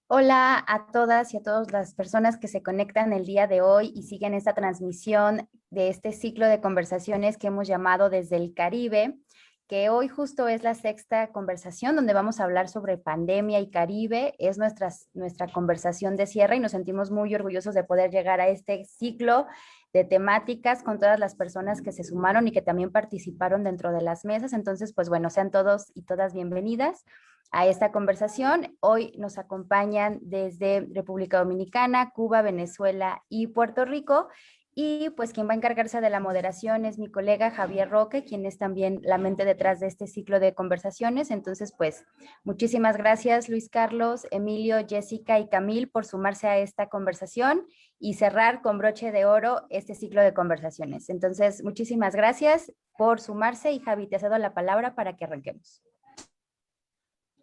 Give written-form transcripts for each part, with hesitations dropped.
Hola a todas y a todas las personas que se conectan el día de hoy y siguen esta transmisión de este ciclo de conversaciones que hemos llamado Desde el Caribe, que hoy justo es la sexta conversación donde vamos a hablar sobre pandemia y Caribe. Es nuestra conversación de cierre y nos sentimos muy orgullosos de poder llegar a este ciclo de temáticas con todas las personas que se sumaron y que también participaron dentro de las mesas. Entonces, pues bueno, sean todos y todas bienvenidas a esta conversación. Hoy nos acompañan desde República Dominicana, Cuba, Venezuela y Puerto Rico. Y pues quien va a encargarse de la moderación es mi colega Javier Roque, quien es también la mente detrás de este ciclo de conversaciones. Entonces, pues muchísimas gracias Luis Carlos, Emilio, Jessica y Camil por sumarse a esta conversación y cerrar con broche de oro este ciclo de conversaciones. Entonces, muchísimas gracias por sumarse y Javi, te cedo la palabra para que arranquemos.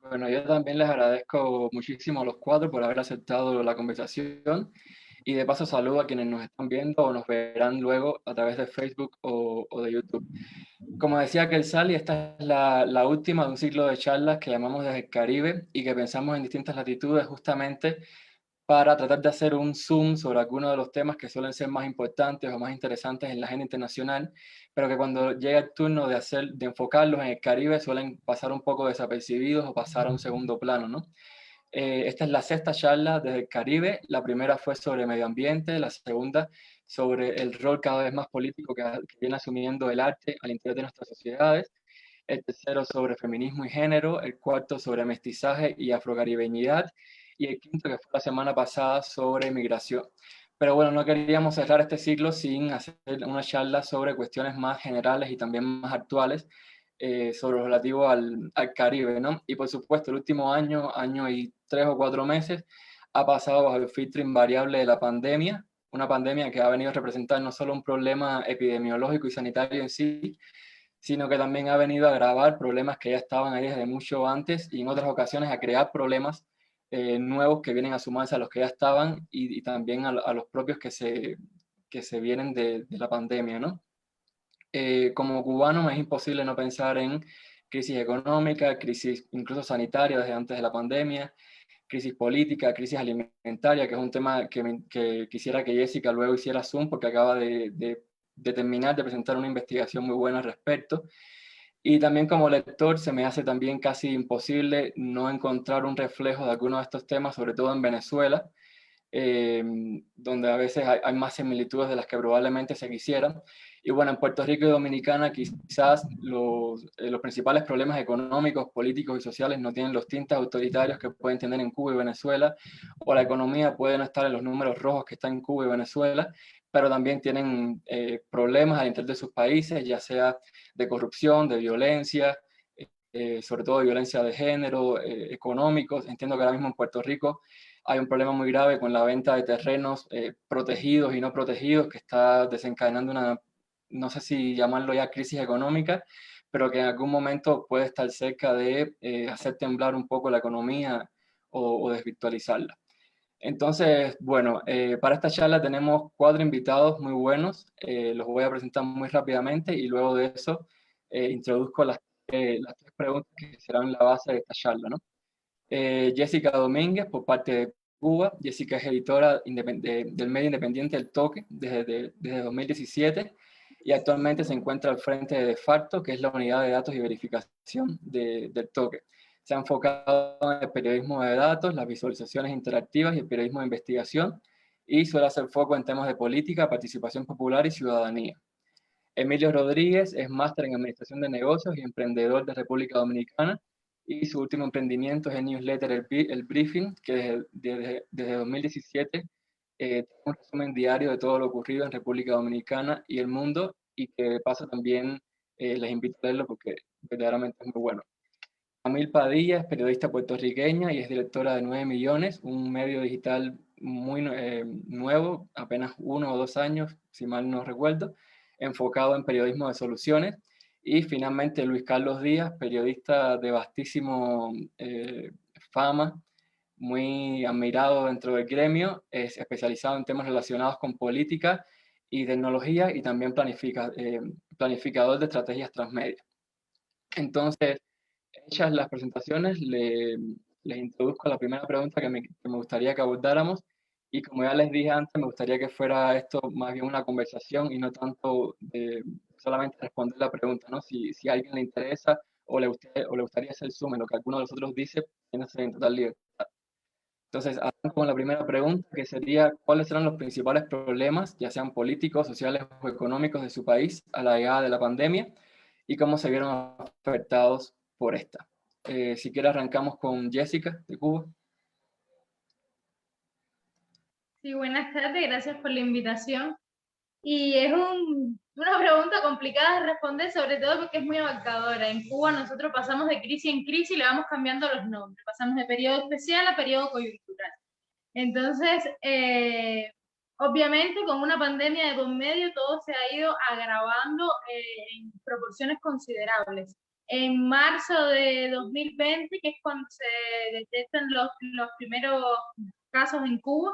Bueno, yo también les agradezco muchísimo a los cuatro por haber aceptado la conversación y de paso saludo a quienes nos están viendo o nos verán luego a través de Facebook o de YouTube. Como decía Sally, esta es la última de un ciclo de charlas que llamamos Desde el Caribe y que pensamos en distintas latitudes justamente para tratar de hacer un zoom sobre algunos de los temas que suelen ser más importantes o más interesantes en la agenda internacional, pero que cuando llega el turno de enfocarlos en el Caribe suelen pasar un poco desapercibidos o pasar a un segundo plano, ¿no? Esta es la sexta charla desde el Caribe. La primera fue sobre medio ambiente, la segunda sobre el rol cada vez más político que viene asumiendo el arte al interior de nuestras sociedades, el tercero sobre feminismo y género, el cuarto sobre mestizaje y afrocaribeñidad, y el quinto, que fue la semana pasada, sobre migración. Pero bueno, no queríamos cerrar este ciclo sin hacer una charla sobre cuestiones más generales y también más actuales, sobre lo relativo al Caribe, ¿no? Y por supuesto, el último año y 3 o 4 meses, ha pasado bajo el filtro invariable de la pandemia, una pandemia que ha venido a representar no solo un problema epidemiológico y sanitario en sí, sino que también ha venido a agravar problemas que ya estaban ahí desde mucho antes y en otras ocasiones a crear problemas nuevos que vienen a sumarse a los que ya estaban y también a los propios que se vienen de la pandemia, ¿no? Como cubano me es imposible no pensar en crisis económica, crisis incluso sanitaria desde antes de la pandemia, crisis política, crisis alimentaria, que es un tema que quisiera que Jessica luego hiciera Zoom porque acaba de terminar de presentar una investigación muy buena al respecto. Y también como lector se me hace también casi imposible no encontrar un reflejo de algunos de estos temas, sobre todo en Venezuela, eh, donde a veces hay más similitudes de las que probablemente se quisieran. Y bueno, en Puerto Rico y Dominicana quizás los principales problemas económicos, políticos y sociales no tienen los tintes autoritarios que pueden tener en Cuba y Venezuela, o la economía puede no estar en los números rojos que están en Cuba y Venezuela, pero también tienen problemas al interior de sus países, ya sea de corrupción, de violencia, sobre todo de violencia de género, económicos. Entiendo que ahora mismo en Puerto Rico hay un problema muy grave con la venta de terrenos protegidos y no protegidos que está desencadenando una, no sé si llamarlo ya crisis económica, pero que en algún momento puede estar cerca de hacer temblar un poco la economía o desvirtualizarla. Entonces, bueno, para esta charla tenemos 4 invitados muy buenos. Los voy a presentar muy rápidamente y luego de eso introduzco las 3 preguntas que serán la base de esta charla, ¿no? Jessica Domínguez, por parte de Cuba. Jessica es editora del medio independiente El Toque desde 2017 y actualmente se encuentra al frente de Facto, que es la unidad de datos y verificación del Toque. Se ha enfocado en el periodismo de datos, las visualizaciones interactivas y el periodismo de investigación, y suele hacer foco en temas de política, participación popular y ciudadanía. Emilio Rodríguez es máster en Administración de Negocios y emprendedor de República Dominicana, y su último emprendimiento es el newsletter El Briefing, que desde 2017 tiene un resumen diario de todo lo ocurrido en República Dominicana y el mundo, y que de paso también les invito a leerlo porque verdaderamente es muy bueno. Camil Padilla es periodista puertorriqueña y es directora de 9 Millones, un medio digital muy nuevo, apenas 1 o 2 años, si mal no recuerdo, enfocado en periodismo de soluciones. Y finalmente Luis Carlos Díaz, periodista de vastísimo fama, muy admirado dentro del gremio, es especializado en temas relacionados con política y tecnología y también planificador de estrategias transmedia. Entonces, hechas las presentaciones, les introduzco la primera pregunta que me gustaría que abordáramos. Y como ya les dije antes, me gustaría que fuera esto más bien una conversación y no tanto de solamente responder la pregunta, ¿no? Si a alguien le interesa o le gustaría hacer zoom en lo que alguno de nosotros dice, tiene en total libertad. Entonces, arranco con la primera pregunta, que sería, ¿cuáles serán los principales problemas, ya sean políticos, sociales o económicos de su país a la llegada de la pandemia y cómo se vieron afectados por esta? Si quiere, arrancamos con Jessica, de Cuba. Sí, buenas tardes, gracias por la invitación. Y es una pregunta complicada de responder, sobre todo porque es muy abarcadora. En Cuba nosotros pasamos de crisis en crisis y le vamos cambiando los nombres. Pasamos de periodo especial a periodo coyuntural. Entonces, obviamente con una pandemia de por medio todo se ha ido agravando en proporciones considerables. En marzo de 2020, que es cuando se detectan los primeros casos en Cuba,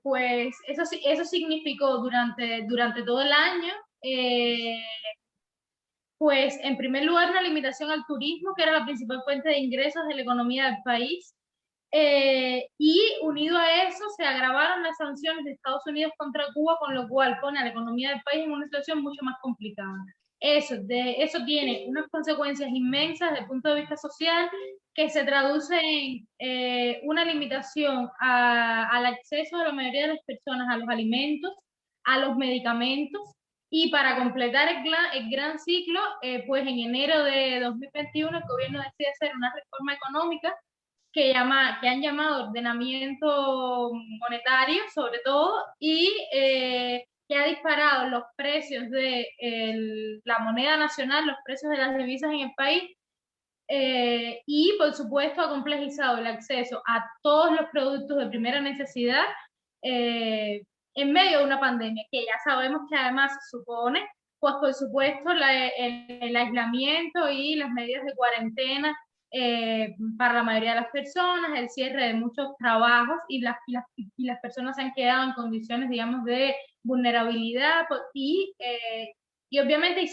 pues eso significó durante todo el año, pues en primer lugar una limitación al turismo, que era la principal fuente de ingresos de la economía del país, y unido a eso se agravaron las sanciones de Estados Unidos contra Cuba, con lo cual pone a la economía del país en una situación mucho más complicada. Eso tiene unas consecuencias inmensas desde el punto de vista social, que se traduce en una limitación al acceso de la mayoría de las personas a los alimentos, a los medicamentos, y para completar el gran ciclo, pues en enero de 2021 el gobierno decide hacer una reforma económica que han llamado ordenamiento monetario, sobre todo, y que ha disparado los precios de la moneda nacional, los precios de las divisas en el país, y por supuesto ha complejizado el acceso a todos los productos de primera necesidad en medio de una pandemia que ya sabemos que además supone, pues por supuesto, el aislamiento y las medidas de cuarentena para la mayoría de las personas, el cierre de muchos trabajos, y las personas se han quedado en condiciones, digamos, de vulnerabilidad, y obviamente, y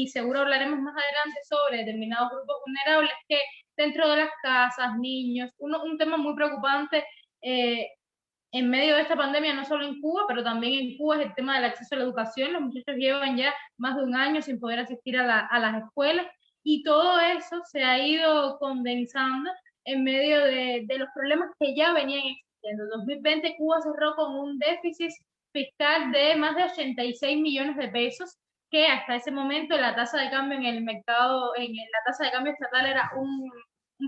seguro hablaremos más adelante sobre determinados grupos vulnerables que dentro de las casas, niños, un tema muy preocupante en medio de esta pandemia, no solo en Cuba, pero también en Cuba, es el tema del acceso a la educación. Los muchachos llevan ya más de un año sin poder asistir a las escuelas, y todo eso se ha ido condensando en medio de los problemas que ya venían existiendo. En 2020 Cuba cerró con un déficit fiscal de más de 86 millones de pesos, que hasta ese momento la tasa de cambio en el mercado, la tasa de cambio estatal era un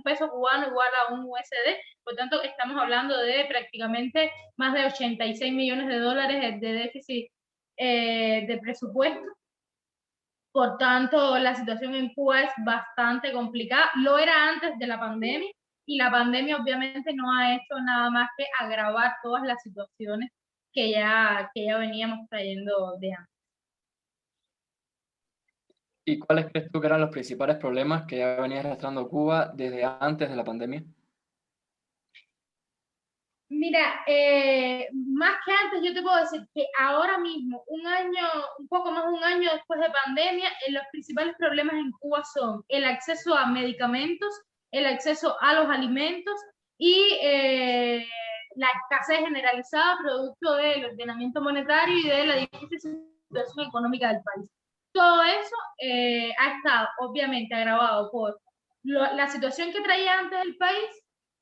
peso cubano igual a un USD. Por tanto, estamos hablando de prácticamente más de 86 millones de dólares de déficit de presupuesto. Por tanto, la situación en Cuba es bastante complicada. Lo era antes de la pandemia, y la pandemia obviamente no ha hecho nada más que agravar todas las situaciones que ya veníamos trayendo de antes. ¿Y cuáles crees tú que eran los principales problemas que ya venía arrastrando Cuba desde antes de la pandemia? Mira, más que antes, yo te puedo decir que ahora mismo, un poco más de un año después de pandemia, los principales problemas en Cuba son el acceso a medicamentos, el acceso a los alimentos y la escasez generalizada producto del ordenamiento monetario y de la difícil situación económica del país. Todo eso ha estado obviamente agravado por la situación que traía antes el país,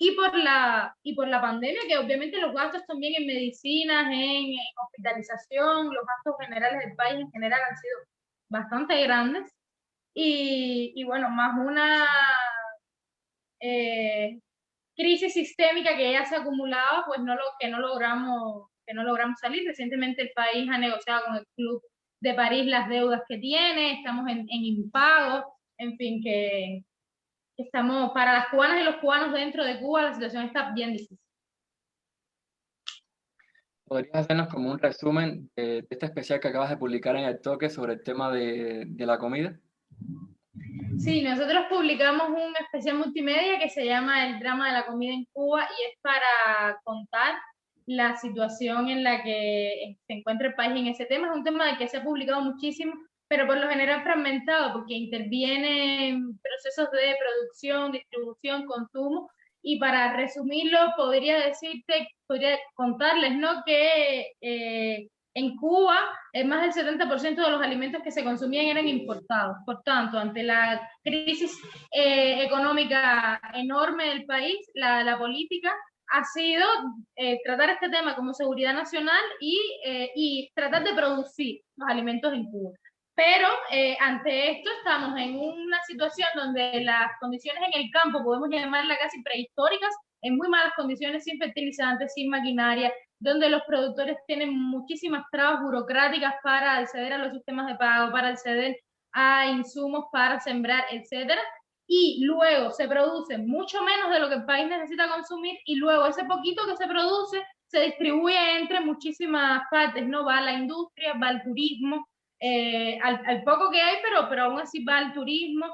y por la pandemia, que obviamente los gastos también en medicinas, en hospitalización, los gastos generales del país en general han sido bastante grandes, y bueno, más una crisis sistémica que ya se acumulaba, pues que no logramos salir. Recientemente el país ha negociado con el Club de París las deudas que tiene, estamos en impago, en fin, que estamos, para las cubanas y los cubanos dentro de Cuba, la situación está bien difícil. ¿Podrías hacernos como un resumen de este especial que acabas de publicar en El Toque sobre el tema de la comida? Sí, nosotros publicamos un especial multimedia que se llama El drama de la comida en Cuba, y es para contar la situación en la que se encuentra el país en ese tema. Es un tema del que se ha publicado muchísimo, pero por lo general fragmentado, porque intervienen procesos de producción, distribución, consumo, y para resumirlo, podría contarles, ¿no? Que en Cuba, más del 70% de los alimentos que se consumían eran importados. Por tanto, ante la crisis económica enorme del país, la política ha sido tratar este tema como seguridad nacional y tratar de producir los alimentos en Cuba. Pero ante esto estamos en una situación donde las condiciones en el campo, podemos llamarlas casi prehistóricas, en muy malas condiciones, sin fertilizantes, sin maquinaria, donde los productores tienen muchísimas trabas burocráticas para acceder a los sistemas de pago, para acceder a insumos para sembrar, etcétera. Y luego se produce mucho menos de lo que el país necesita consumir, y luego ese poquito que se produce se distribuye entre muchísimas partes, ¿no? Va a la industria, va al turismo, al poco que hay, pero aún así va al turismo,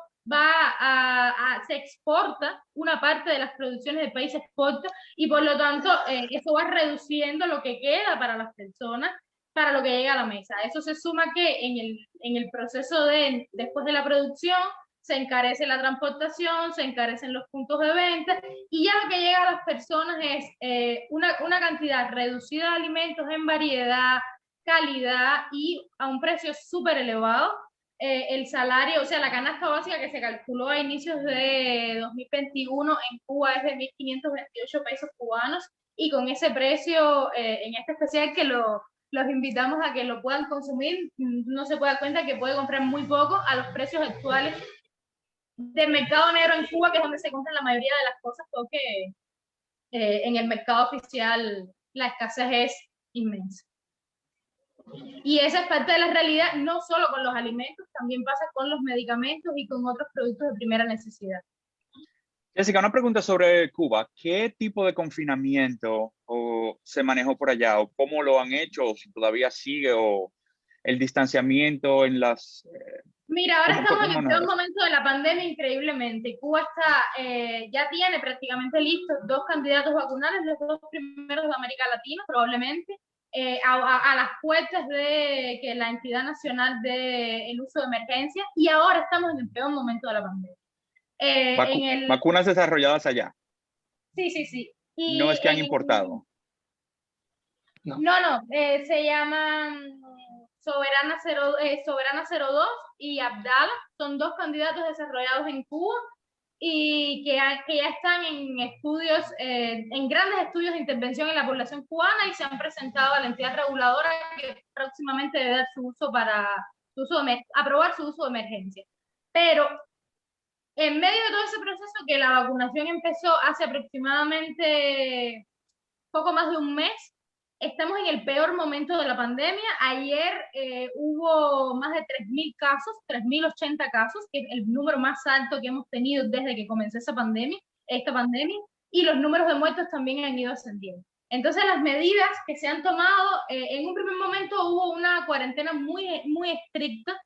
se exporta, una parte de las producciones del país se exporta, y por lo tanto eso va reduciendo lo que queda para las personas, para lo que llega a la mesa. Eso se suma que en el proceso después de la producción, se encarece la transportación, se encarecen los puntos de venta, y ya lo que llega a las personas es una cantidad reducida de alimentos en variedad, calidad y a un precio súper elevado. El salario, o sea, la canasta básica que se calculó a inicios de 2021 en Cuba es de 1.528 pesos cubanos, y con ese precio, en este especial que los invitamos a que lo puedan consumir, no se puede dar cuenta que puede comprar muy poco a los precios actuales del mercado negro en Cuba, que es donde se compran la mayoría de las cosas, porque en el mercado oficial la escasez es inmensa. Y esa es parte de la realidad, no solo con los alimentos, también pasa con los medicamentos y con otros productos de primera necesidad. Jessica, una pregunta sobre Cuba. ¿Qué tipo de confinamiento se manejó por allá? ¿O cómo lo han hecho? ¿O si todavía sigue? ¿O el distanciamiento en las... Mira, ahora estamos en el peor momento de la pandemia, increíblemente. Cuba ya tiene prácticamente listos 2 candidatos vacunales, los 2 primeros de América Latina, probablemente, a las puertas de que la entidad nacional dé el uso de emergencia, y ahora estamos en el peor momento de la pandemia. ¿Vacunas desarrolladas allá? Sí, sí, sí. Y no es que han importado. No, se llaman Soberana 02 y Abdala, son 2 candidatos desarrollados en Cuba y que ya están en estudios, en grandes estudios de intervención en la población cubana, y se han presentado a la entidad reguladora, que próximamente debe dar aprobar su uso de emergencia. Pero en medio de todo ese proceso, que la vacunación empezó hace aproximadamente poco más de un mes, estamos en el peor momento de la pandemia. Ayer hubo más de 3.000 casos, 3.080 casos, que es el número más alto que hemos tenido desde que comenzó esta pandemia, y los números de muertos también han ido ascendiendo. Entonces, las medidas que se han tomado, en un primer momento hubo una cuarentena muy, muy estricta,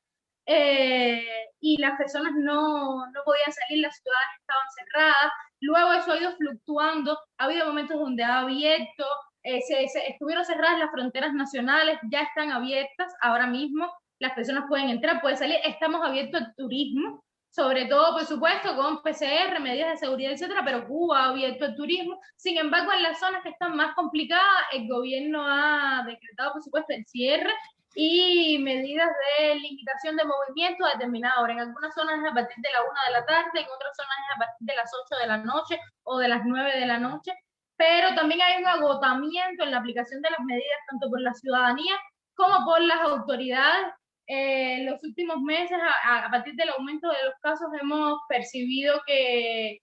y las personas no podían salir, las ciudades estaban cerradas. Luego eso ha ido fluctuando, ha habido momentos donde ha abierto, estuvieron cerradas las fronteras nacionales, ya están abiertas ahora mismo, las personas pueden entrar, pueden salir, estamos abiertos al turismo, sobre todo, por supuesto, con PCR, medidas de seguridad, etcétera, pero Cuba ha abierto el turismo. Sin embargo, en las zonas que están más complicadas, el gobierno ha decretado, por supuesto, el cierre y medidas de limitación de movimiento a determinada hora. En algunas zonas es a partir de la 1 de la tarde, en otras zonas es a partir de las 8 de la noche o de las 9 de la noche, pero también hay un agotamiento en la aplicación de las medidas, tanto por la ciudadanía como por las autoridades. En los últimos meses, a partir del aumento de los casos, hemos percibido que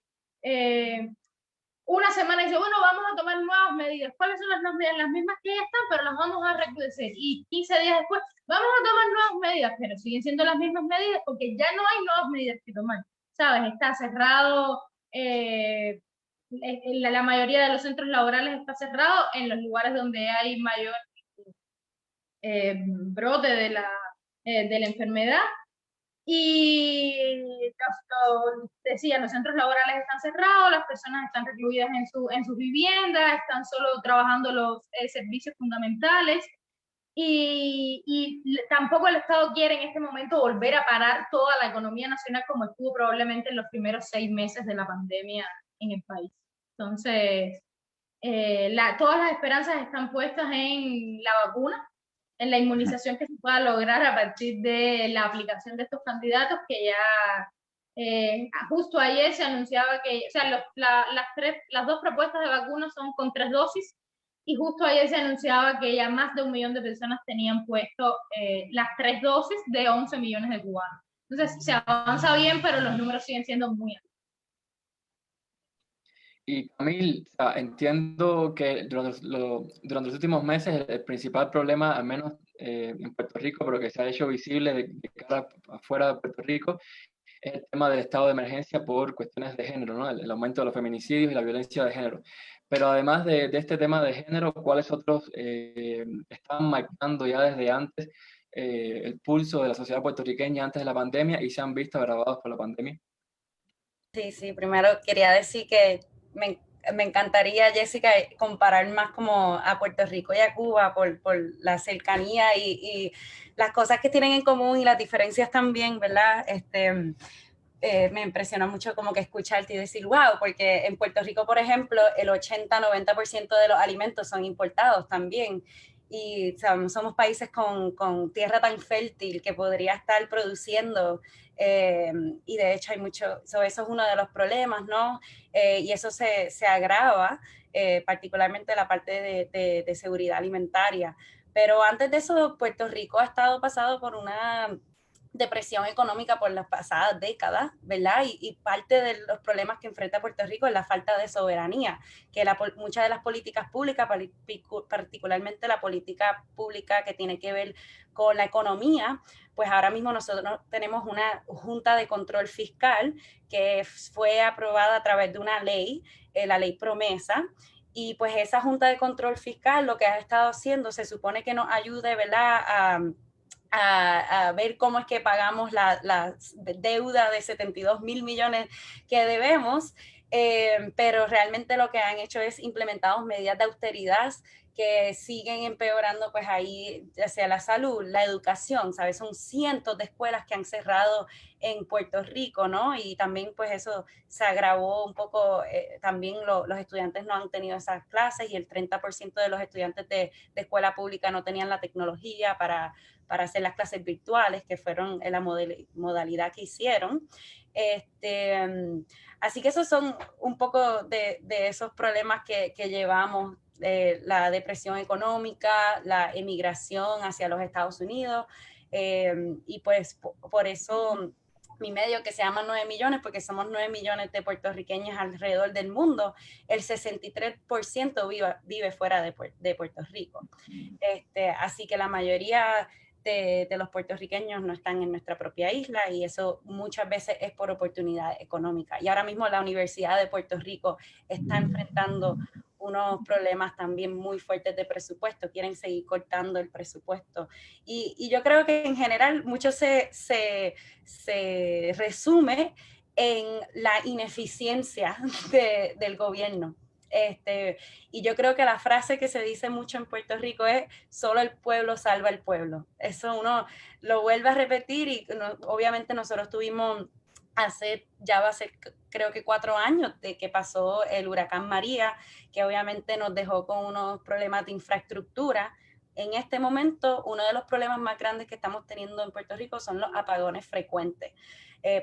una semana dice, bueno, vamos a tomar nuevas medidas. ¿Cuáles son las medidas? Las mismas que ya están, pero las vamos a recrudecer. Y 15 días después, vamos a tomar nuevas medidas, pero siguen siendo las mismas medidas porque ya no hay nuevas medidas que tomar. ¿Sabes? Está cerrado, la mayoría de los centros laborales está cerrado en los lugares donde hay mayor brote de la enfermedad. Y decía, los centros laborales están cerrados, las personas están recluidas en sus viviendas, están solo trabajando los servicios fundamentales, tampoco el Estado quiere en este momento volver a parar toda la economía nacional como estuvo probablemente en los primeros 6 meses de la pandemia en el país. Entonces, todas las esperanzas están puestas en la vacuna, en la inmunización que se pueda lograr a partir de la aplicación de estos candidatos, que ya justo ayer se anunciaba que, o sea, las 2 propuestas de vacunas son con 3 dosis, y justo ayer se anunciaba que ya más de 1 millón de personas tenían puesto las 3 dosis de 11 millones de cubanos. Entonces se avanza bien, pero los números siguen siendo muy altos. Y Camil, o sea, entiendo que durante los últimos meses el principal problema, al menos en Puerto Rico, pero que se ha hecho visible de cara afuera de Puerto Rico, es el tema del estado de emergencia por cuestiones de género, ¿no? El aumento de los feminicidios y la violencia de género. Pero además de este tema de género, ¿cuáles otros están marcando ya desde antes el pulso de la sociedad puertorriqueña antes de la pandemia y se han visto agravados por la pandemia? Sí, primero quería decir que me encantaría, Jessica, comparar más como a Puerto Rico y a Cuba por la cercanía y las cosas que tienen en común y las diferencias también, ¿verdad? Me impresiona mucho como que escucharte y decir, wow, porque en Puerto Rico, por ejemplo, el 80-90% de los alimentos son importados también. Y somos países con tierra tan fértil que podría estar produciendo, y de hecho hay mucho, eso es uno de los problemas, ¿no? Y eso se agrava, particularmente la parte de seguridad alimentaria. Pero antes de eso, Puerto Rico ha estado pasado por una depresión económica por las pasadas décadas, ¿verdad? Y parte de los problemas que enfrenta Puerto Rico es la falta de soberanía, que muchas de las políticas públicas, particularmente la política pública que tiene que ver con la economía, pues ahora mismo nosotros tenemos una Junta de Control Fiscal que fue aprobada a través de una ley, la Ley Promesa, y pues esa Junta de Control Fiscal lo que ha estado haciendo se supone que nos ayude, ¿verdad?, a ver cómo es que pagamos la deuda de 72 mil millones que debemos, pero realmente lo que han hecho es implementado medidas de austeridad que siguen empeorando pues ahí, ya sea la salud, la educación, ¿sabes? Son cientos de escuelas que han cerrado en Puerto Rico, ¿no? Y también pues eso se agravó un poco, también los estudiantes no han tenido esas clases y el 30% de los estudiantes de escuela pública no tenían la tecnología para hacer las clases virtuales, que fueron en la modalidad que hicieron. Así que esos son un poco de esos problemas que llevamos, la depresión económica, la emigración hacia los Estados Unidos, y pues por eso mi medio, que se llama 9 millones, porque somos 9 millones de puertorriqueños alrededor del mundo, el 63% vive fuera de Puerto Rico. Así que la mayoría de los puertorriqueños no están en nuestra propia isla, y eso muchas veces es por oportunidad económica. Y ahora mismo la Universidad de Puerto Rico está enfrentando unos problemas también muy fuertes de presupuesto, quieren seguir cortando el presupuesto. Y yo creo que en general mucho se resume en la ineficiencia del gobierno. Y yo creo que la frase que se dice mucho en Puerto Rico es: solo el pueblo salva al pueblo. Eso uno lo vuelve a repetir, y obviamente nosotros tuvimos ya va a ser creo que 4 años de que pasó el huracán María, que obviamente nos dejó con unos problemas de infraestructura. En este momento, uno de los problemas más grandes que estamos teniendo en Puerto Rico son los apagones frecuentes,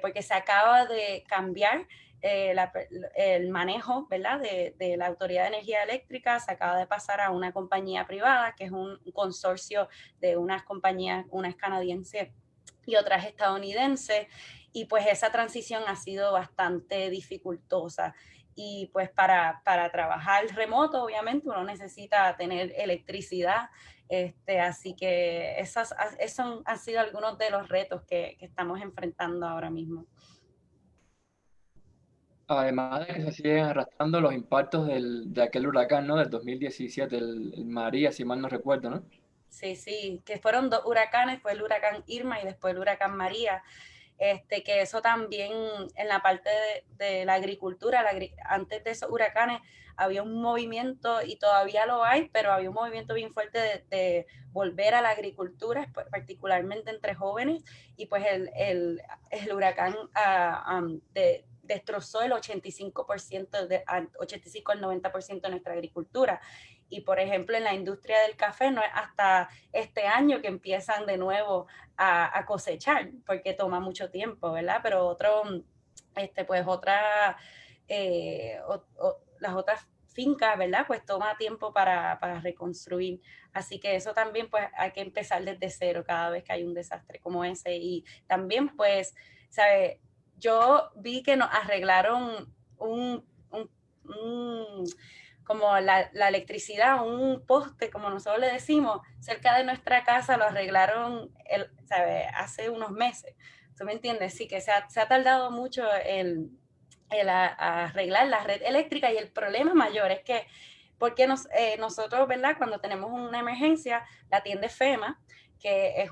porque se acaba de cambiar el manejo, ¿verdad?, de la Autoridad de Energía Eléctrica. Se acaba de pasar a una compañía privada, que es un consorcio de unas compañías, una es canadiense y otra es estadounidense, y pues esa transición ha sido bastante dificultosa. Y pues para trabajar remoto, obviamente, uno necesita tener electricidad. Así que esos han sido algunos de los retos que estamos enfrentando ahora mismo. Además de que se siguen arrastrando los impactos de aquel huracán, ¿no? Del 2017, el María, si mal no recuerdo, ¿no? Sí, que fueron 2 huracanes, fue el huracán Irma y después el huracán María. que eso también en la parte de la agricultura, antes de esos huracanes había un movimiento, y todavía lo hay, pero había un movimiento bien fuerte de volver a la agricultura, particularmente entre jóvenes, y pues el huracán destrozó el 85%, 85 al 90% de nuestra agricultura. Y por ejemplo, en la industria del café no es hasta este año que empiezan de nuevo a cosechar, porque toma mucho tiempo, ¿verdad? Pero pues las otras fincas, ¿verdad? Pues toma tiempo para reconstruir. Así que eso también pues hay que empezar desde cero cada vez que hay un desastre como ese. Y también pues, ¿sabes? Yo vi que nos arreglaron como la electricidad, un poste, como nosotros le decimos, cerca de nuestra casa, lo arreglaron ¿sabe? Hace unos meses. ¿Tú me entiendes? Sí, que se ha tardado mucho el arreglar la red eléctrica, y el problema mayor es que porque nosotros, ¿verdad? Cuando tenemos una emergencia, la atiende FEMA, que es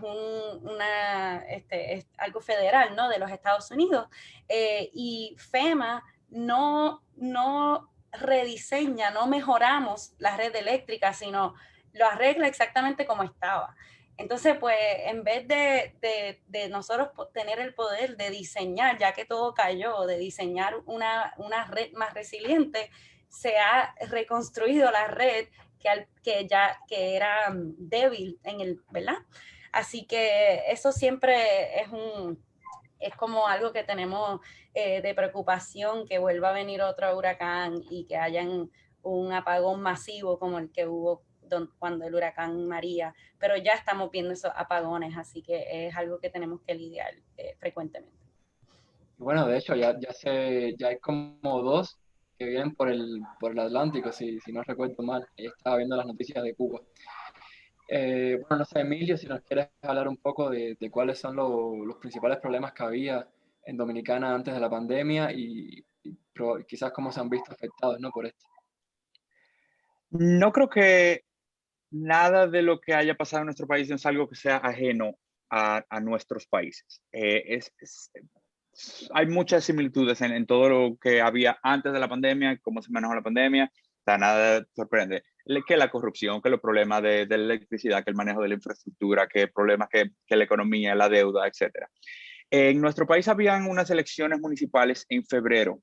es algo federal, ¿no? De los Estados Unidos, y FEMA no rediseña, no mejoramos la red eléctrica, sino lo arregla exactamente como estaba. Entonces, pues, en vez de nosotros tener el poder de diseñar, ya que todo cayó, de diseñar una red más resiliente, se ha reconstruido la red que era débil ¿verdad? Así que eso siempre es como algo que tenemos de preocupación, que vuelva a venir otro huracán y que hayan un apagón masivo como el que hubo cuando el huracán María, pero ya estamos viendo esos apagones, así que es algo que tenemos que lidiar frecuentemente. Bueno, de hecho, ya hay como dos que vienen por el Atlántico, si no recuerdo mal. Ahí estaba viendo las noticias de Cuba. Bueno, no sé, Emilio, si nos quieres hablar un poco de cuáles son los principales problemas que había en Dominicana antes de la pandemia y quizás cómo se han visto afectados, ¿no? Por esto. No creo que nada de lo que haya pasado en nuestro país es algo que sea ajeno a nuestros países. Hay muchas similitudes en todo lo que había antes de la pandemia, cómo se manejó la pandemia. O sea, nada sorprende. Que la corrupción, que los problemas de la electricidad, que el manejo de la infraestructura, que problemas que la economía, la deuda, etc. En nuestro país habían unas elecciones municipales en febrero,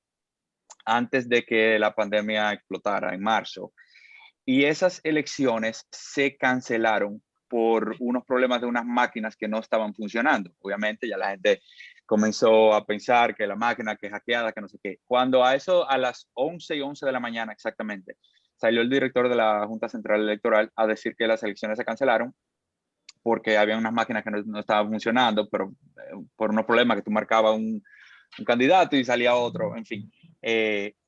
antes de que la pandemia explotara, en marzo. Y esas elecciones se cancelaron por unos problemas de unas máquinas que no estaban funcionando. Obviamente ya la gente comenzó a pensar que la máquina, que hackeada, que no sé qué. Cuando a las 11:11 de la mañana exactamente, salió el director de la Junta Central Electoral a decir que las elecciones se cancelaron porque había unas máquinas que no estaban funcionando, pero por unos problemas que tú marcabas un candidato y salía otro, en fin.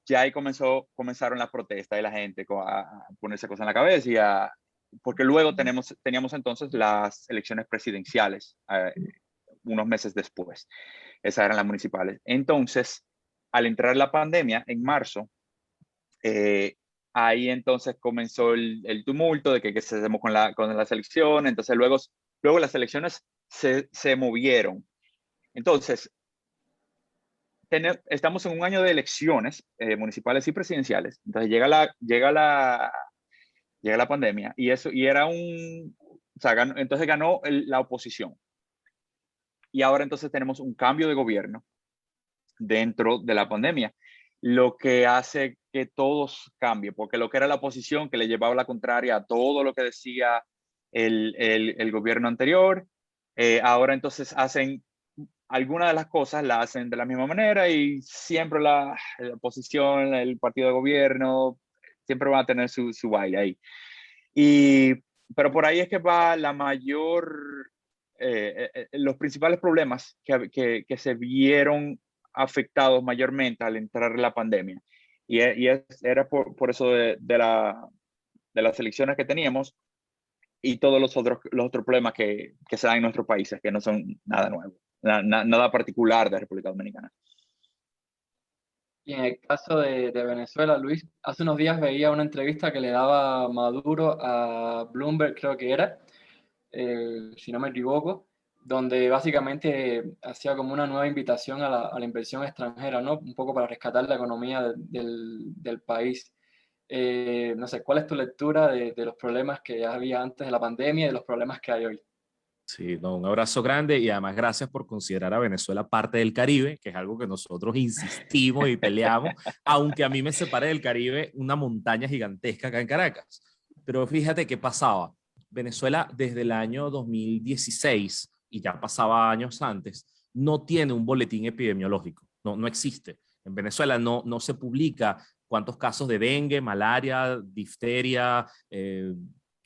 Ya ahí comenzaron las protestas de la gente a ponerse cosas en la cabeza porque luego teníamos entonces las elecciones presidenciales unos meses después. Esas eran las municipales. Entonces, al entrar la pandemia en marzo, ahí entonces comenzó el tumulto de que se hacemos con las elecciones. Entonces luego las elecciones se movieron. Entonces, estamos en un año de elecciones municipales y presidenciales. Entonces llega la pandemia y era entonces ganó la oposición. Y ahora entonces tenemos un cambio de gobierno dentro de la pandemia, lo que hace que todos cambien, porque lo que era la oposición, que le llevaba la contraria a todo lo que decía el gobierno anterior, ahora entonces algunas de las cosas la hacen de la misma manera y siempre la oposición, el partido de gobierno, siempre van a tener su baile ahí. Pero por ahí es que va los principales problemas que se vieron afectados mayormente al entrar la pandemia. Era por eso de las elecciones que teníamos y todos los otros problemas que se dan en nuestros países, que no son nada nuevo. Nada particular de República Dominicana. Y en el caso de Venezuela, Luis, hace unos días veía una entrevista que le daba Maduro a Bloomberg, creo que era, si no me equivoco, donde básicamente hacía como una nueva invitación a la inversión extranjera, ¿no? Un poco para rescatar la economía del país. No sé, ¿cuál es tu lectura de los problemas que había antes de la pandemia y de los problemas que hay hoy? Sí, no, un abrazo grande y además gracias por considerar a Venezuela parte del Caribe, que es algo que nosotros insistimos y peleamos, aunque a mí me separe del Caribe una montaña gigantesca acá en Caracas. Pero fíjate qué pasaba. Venezuela desde el año 2016, y ya pasaba años antes, no tiene un boletín epidemiológico, no existe. En Venezuela no se publica cuántos casos de dengue, malaria, difteria,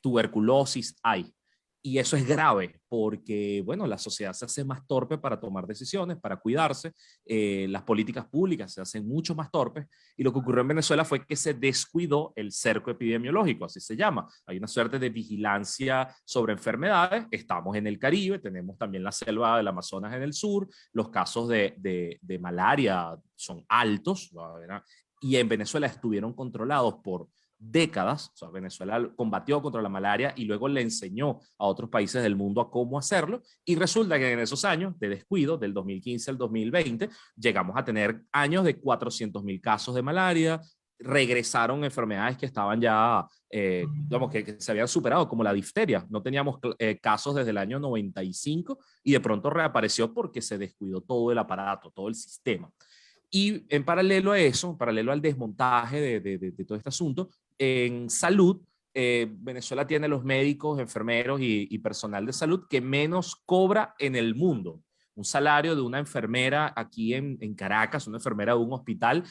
tuberculosis hay. Y eso es grave porque, bueno, la sociedad se hace más torpe para tomar decisiones, para cuidarse, las políticas públicas se hacen mucho más torpes y lo que ocurrió en Venezuela fue que se descuidó el cerco epidemiológico, así se llama. Hay una suerte de vigilancia sobre enfermedades, estamos en el Caribe, tenemos también la selva del Amazonas en el sur, los casos de malaria son altos, ¿verdad? Y en Venezuela estuvieron controlados por décadas. O sea, Venezuela combatió contra la malaria y luego le enseñó a otros países del mundo a cómo hacerlo y resulta que en esos años de descuido, del 2015 al 2020, llegamos a tener años de 400.000 casos de malaria, regresaron enfermedades que estaban ya, digamos, que se habían superado, como la difteria. No teníamos casos desde el año 95 y de pronto reapareció porque se descuidó todo el aparato, todo el sistema. Y en paralelo a eso, en paralelo al desmontaje de todo este asunto, en salud, Venezuela tiene los médicos, enfermeros y personal de salud que menos cobra en el mundo. Un salario de una enfermera aquí en Caracas, una enfermera de un hospital,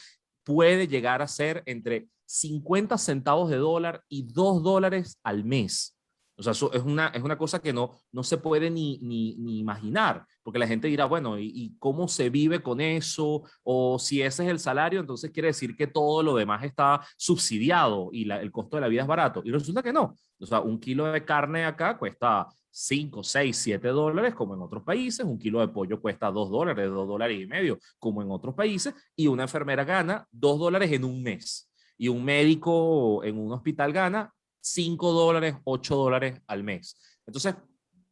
puede llegar a ser entre 50 centavos de dólar y $2 al mes. O sea, eso es una cosa que no se puede ni imaginar, porque la gente dirá, bueno, ¿y cómo se vive con eso? O si ese es el salario, entonces quiere decir que todo lo demás está subsidiado y el costo de la vida es barato. Y resulta que no. O sea, un kilo de carne acá cuesta 5, 6, 7 dólares, como en otros países. Un kilo de pollo cuesta $2, $2.50, como en otros países. Y una enfermera gana $2 en un mes. Y un médico en un hospital gana $5, $8 al mes. Entonces,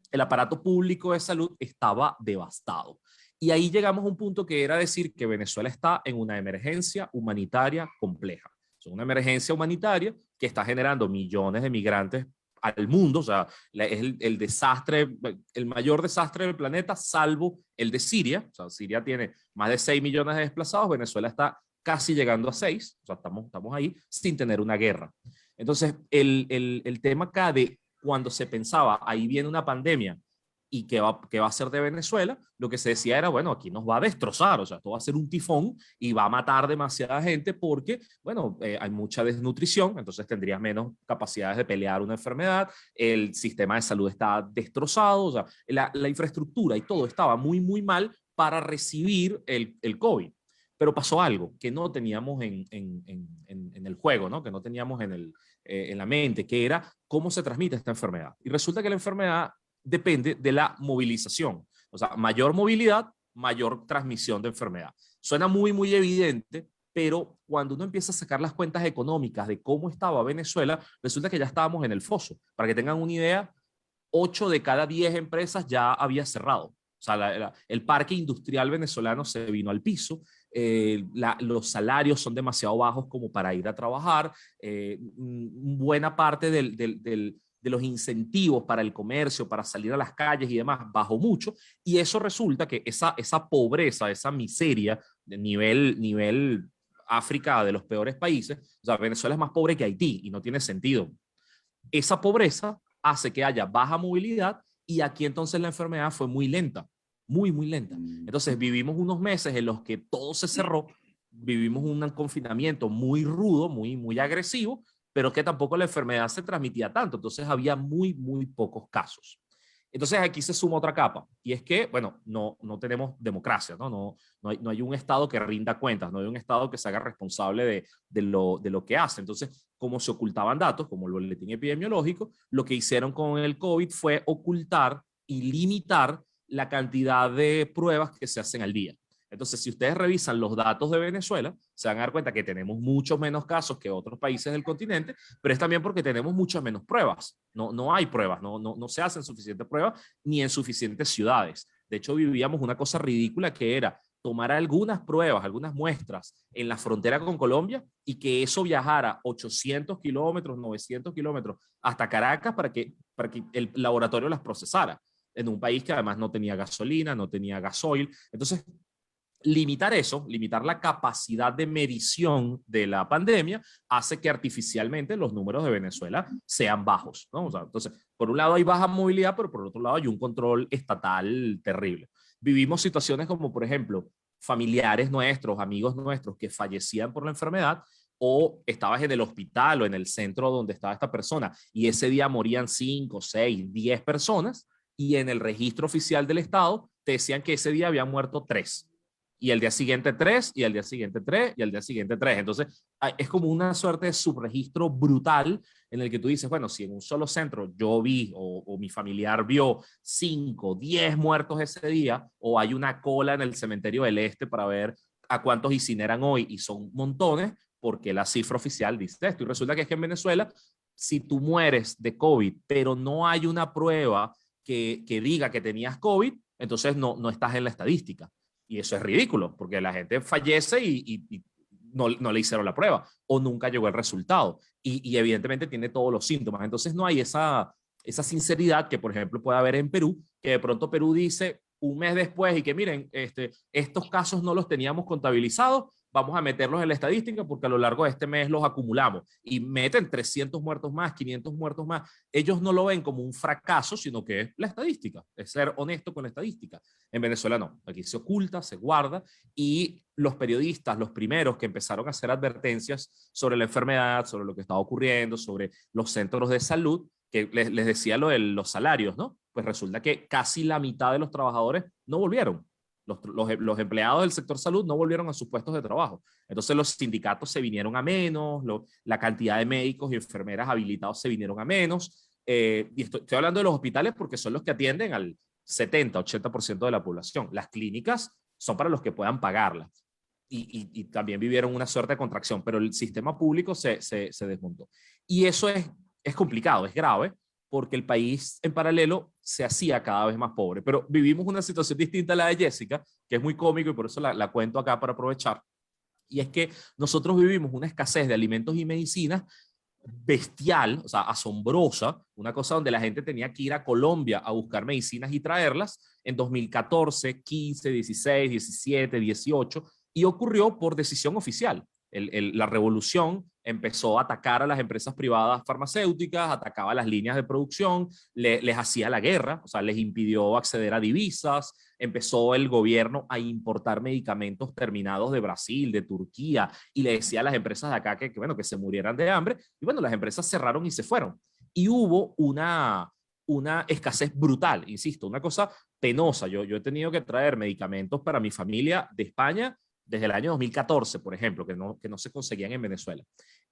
el aparato público de salud estaba devastado. Y ahí llegamos a un punto que era decir que Venezuela está en una emergencia humanitaria compleja. Es una emergencia humanitaria que está generando millones de migrantes al mundo. O sea, es el desastre, el mayor desastre del planeta, salvo el de Siria. O sea, Siria tiene más de 6 millones de desplazados, Venezuela está casi llegando a 6, o sea, estamos ahí sin tener una guerra. Entonces, el tema acá de cuando se pensaba, ahí viene una pandemia y qué va a ser de Venezuela, lo que se decía era, bueno, aquí nos va a destrozar, o sea, esto va a ser un tifón y va a matar demasiada gente porque, bueno, hay mucha desnutrición, entonces tendrías menos capacidades de pelear una enfermedad, el sistema de salud está destrozado, o sea, la infraestructura y todo estaba muy, muy mal para recibir el COVID. Pero pasó algo que no teníamos en el juego, ¿no? Que no teníamos en la mente, que era cómo se transmite esta enfermedad. Y resulta que la enfermedad depende de la movilización. O sea, mayor movilidad, mayor transmisión de enfermedad. Suena muy, muy evidente, pero cuando uno empieza a sacar las cuentas económicas de cómo estaba Venezuela, resulta que ya estábamos en el foso. Para que tengan una idea, 8 de cada 10 empresas ya había cerrado. O sea, el parque industrial venezolano se vino al piso. Los salarios son demasiado bajos como para ir a trabajar. Buena parte de los incentivos para el comercio, para salir a las calles y demás, bajó mucho. Y eso resulta que esa pobreza, esa miseria de nivel África, de los peores países, o sea, Venezuela es más pobre que Haití y no tiene sentido. Esa pobreza hace que haya baja movilidad y aquí entonces la enfermedad fue muy lenta, muy, muy lenta. Entonces vivimos unos meses en los que todo se cerró, vivimos un confinamiento muy rudo, muy, muy agresivo, pero que tampoco la enfermedad se transmitía tanto, entonces había muy, muy pocos casos. Entonces aquí se suma otra capa, y es que, bueno, no tenemos democracia, ¿no? No hay un Estado que rinda cuentas, no hay un Estado que se haga responsable de lo que hace. Entonces, como se ocultaban datos, como el boletín epidemiológico, lo que hicieron con el COVID fue ocultar y limitar la cantidad de pruebas que se hacen al día. Entonces, si ustedes revisan los datos de Venezuela, se van a dar cuenta que tenemos muchos menos casos que otros países del continente, pero es también porque tenemos muchas menos pruebas. No hay pruebas, no se hacen suficientes pruebas ni en suficientes ciudades. De hecho, vivíamos una cosa ridícula que era tomar algunas pruebas, algunas muestras en la frontera con Colombia y que eso viajara 800 kilómetros, 900 kilómetros hasta Caracas para que el laboratorio las procesara, en un país que además no tenía gasolina, no tenía gasoil. Entonces, limitar eso, limitar la capacidad de medición de la pandemia, hace que artificialmente los números de Venezuela sean bajos, ¿no? O sea, entonces, por un lado hay baja movilidad, pero por otro lado hay un control estatal terrible. Vivimos situaciones como, por ejemplo, familiares nuestros, amigos nuestros que fallecían por la enfermedad, o estabas en el hospital o en el centro donde estaba esta persona y ese día morían 5, 6, 10 personas y en el registro oficial del Estado te decían que ese día habían muerto 3 y el día siguiente 3 y el día siguiente 3 y el día siguiente 3. Entonces es como una suerte de subregistro brutal en el que tú dices, bueno, si en un solo centro yo vi o mi familiar vio 5, 10 muertos ese día, o hay una cola en el cementerio del Este para ver a cuántos incineran hoy y son montones, porque la cifra oficial dice esto. Y resulta que es que en Venezuela, si tú mueres de COVID, pero no hay una prueba que diga que tenías COVID, entonces no estás en la estadística. Y eso es ridículo, porque la gente fallece y no le hicieron la prueba o nunca llegó el resultado. Y evidentemente tiene todos los síntomas. Entonces no hay esa sinceridad que, por ejemplo, puede haber en Perú, que de pronto Perú dice un mes después y que miren, estos casos no los teníamos contabilizados, vamos a meterlos en la estadística porque a lo largo de este mes los acumulamos y meten 300 muertos más, 500 muertos más. Ellos no lo ven como un fracaso, sino que es la estadística, es ser honesto con la estadística. En Venezuela no, aquí se oculta, se guarda y los periodistas, los primeros que empezaron a hacer advertencias sobre la enfermedad, sobre lo que estaba ocurriendo, sobre los centros de salud, que les decía lo de los salarios, ¿no? Pues resulta que casi la mitad de los trabajadores no volvieron. Los empleados del sector salud no volvieron a sus puestos de trabajo. Entonces los sindicatos se vinieron a menos, la cantidad de médicos y enfermeras habilitados se vinieron a menos. Y estoy hablando de los hospitales porque son los que atienden al 70-80% de la población. Las clínicas son para los que puedan pagarlas. Y también vivieron una suerte de contracción, pero el sistema público se desmontó. Y eso es complicado, es grave, porque el país en paralelo se hacía cada vez más pobre. Pero vivimos una situación distinta a la de Jessica, que es muy cómico y por eso la cuento acá para aprovechar. Y es que nosotros vivimos una escasez de alimentos y medicinas bestial, o sea, asombrosa, una cosa donde la gente tenía que ir a Colombia a buscar medicinas y traerlas en 2014, 15, 16, 17, 18, y ocurrió por decisión oficial. La revolución empezó a atacar a las empresas privadas farmacéuticas, atacaba las líneas de producción, les hacía la guerra, o sea, les impidió acceder a divisas, empezó el gobierno a importar medicamentos terminados de Brasil, de Turquía, y le decía a las empresas de acá que se murieran de hambre, y bueno, las empresas cerraron y se fueron. Y hubo una escasez brutal, insisto, una cosa penosa. Yo he tenido que traer medicamentos para mi familia de España desde el año 2014, por ejemplo, que no se conseguían en Venezuela.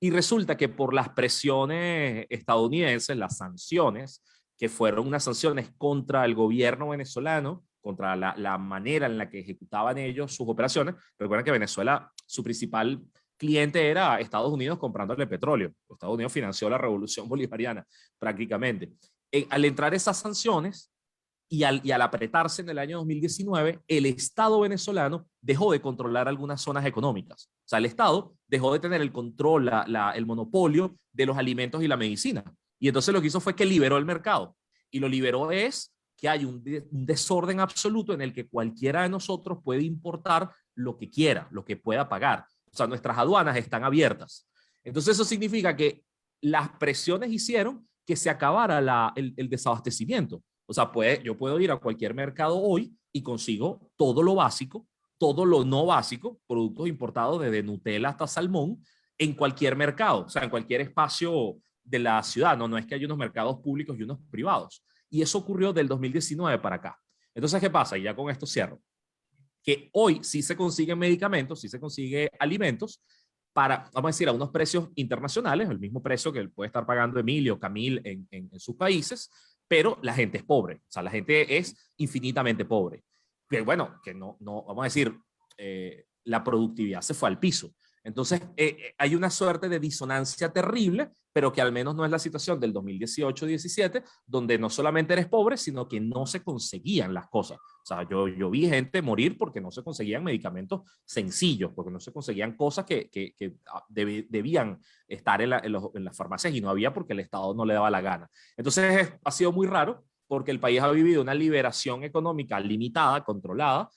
Y resulta que por las presiones estadounidenses, las sanciones, que fueron unas sanciones contra el gobierno venezolano, contra la manera en la que ejecutaban ellos sus operaciones. Recuerden que Venezuela, su principal cliente era Estados Unidos comprándole petróleo. Estados Unidos financió la revolución bolivariana prácticamente. Al entrar esas sanciones, y al apretarse en el año 2019, el Estado venezolano dejó de controlar algunas zonas económicas. O sea, el Estado dejó de tener el control, el monopolio de los alimentos y la medicina. Y entonces lo que hizo fue que liberó el mercado. Y lo liberó es que hay un desorden absoluto en el que cualquiera de nosotros puede importar lo que quiera, lo que pueda pagar. O sea, nuestras aduanas están abiertas. Entonces eso significa que las presiones hicieron que se acabara el desabastecimiento. O sea, yo puedo ir a cualquier mercado hoy y consigo todo lo básico, todo lo no básico, productos importados desde Nutella hasta salmón, en cualquier mercado, o sea, en cualquier espacio de la ciudad. No es que haya unos mercados públicos y unos privados. Y eso ocurrió del 2019 para acá. Entonces, ¿qué pasa? Y ya con esto cierro. Que hoy sí se consiguen medicamentos, sí se consigue alimentos para, vamos a decir, a unos precios internacionales, el mismo precio que puede estar pagando Emilio, Camil en sus países, pero la gente es pobre, o sea, la gente es infinitamente pobre. Que bueno, que no, vamos a decir, la productividad se fue al piso. Entonces, hay una suerte de disonancia terrible, pero que al menos no es la situación del 2018-17, donde no solamente eres pobre, sino que no se conseguían las cosas. O sea, yo vi gente morir porque no se conseguían medicamentos sencillos, porque no se conseguían cosas que debían estar en las farmacias y no había porque el Estado no le daba la gana. Entonces, ha sido muy raro porque el país ha vivido una liberación económica limitada, controlada,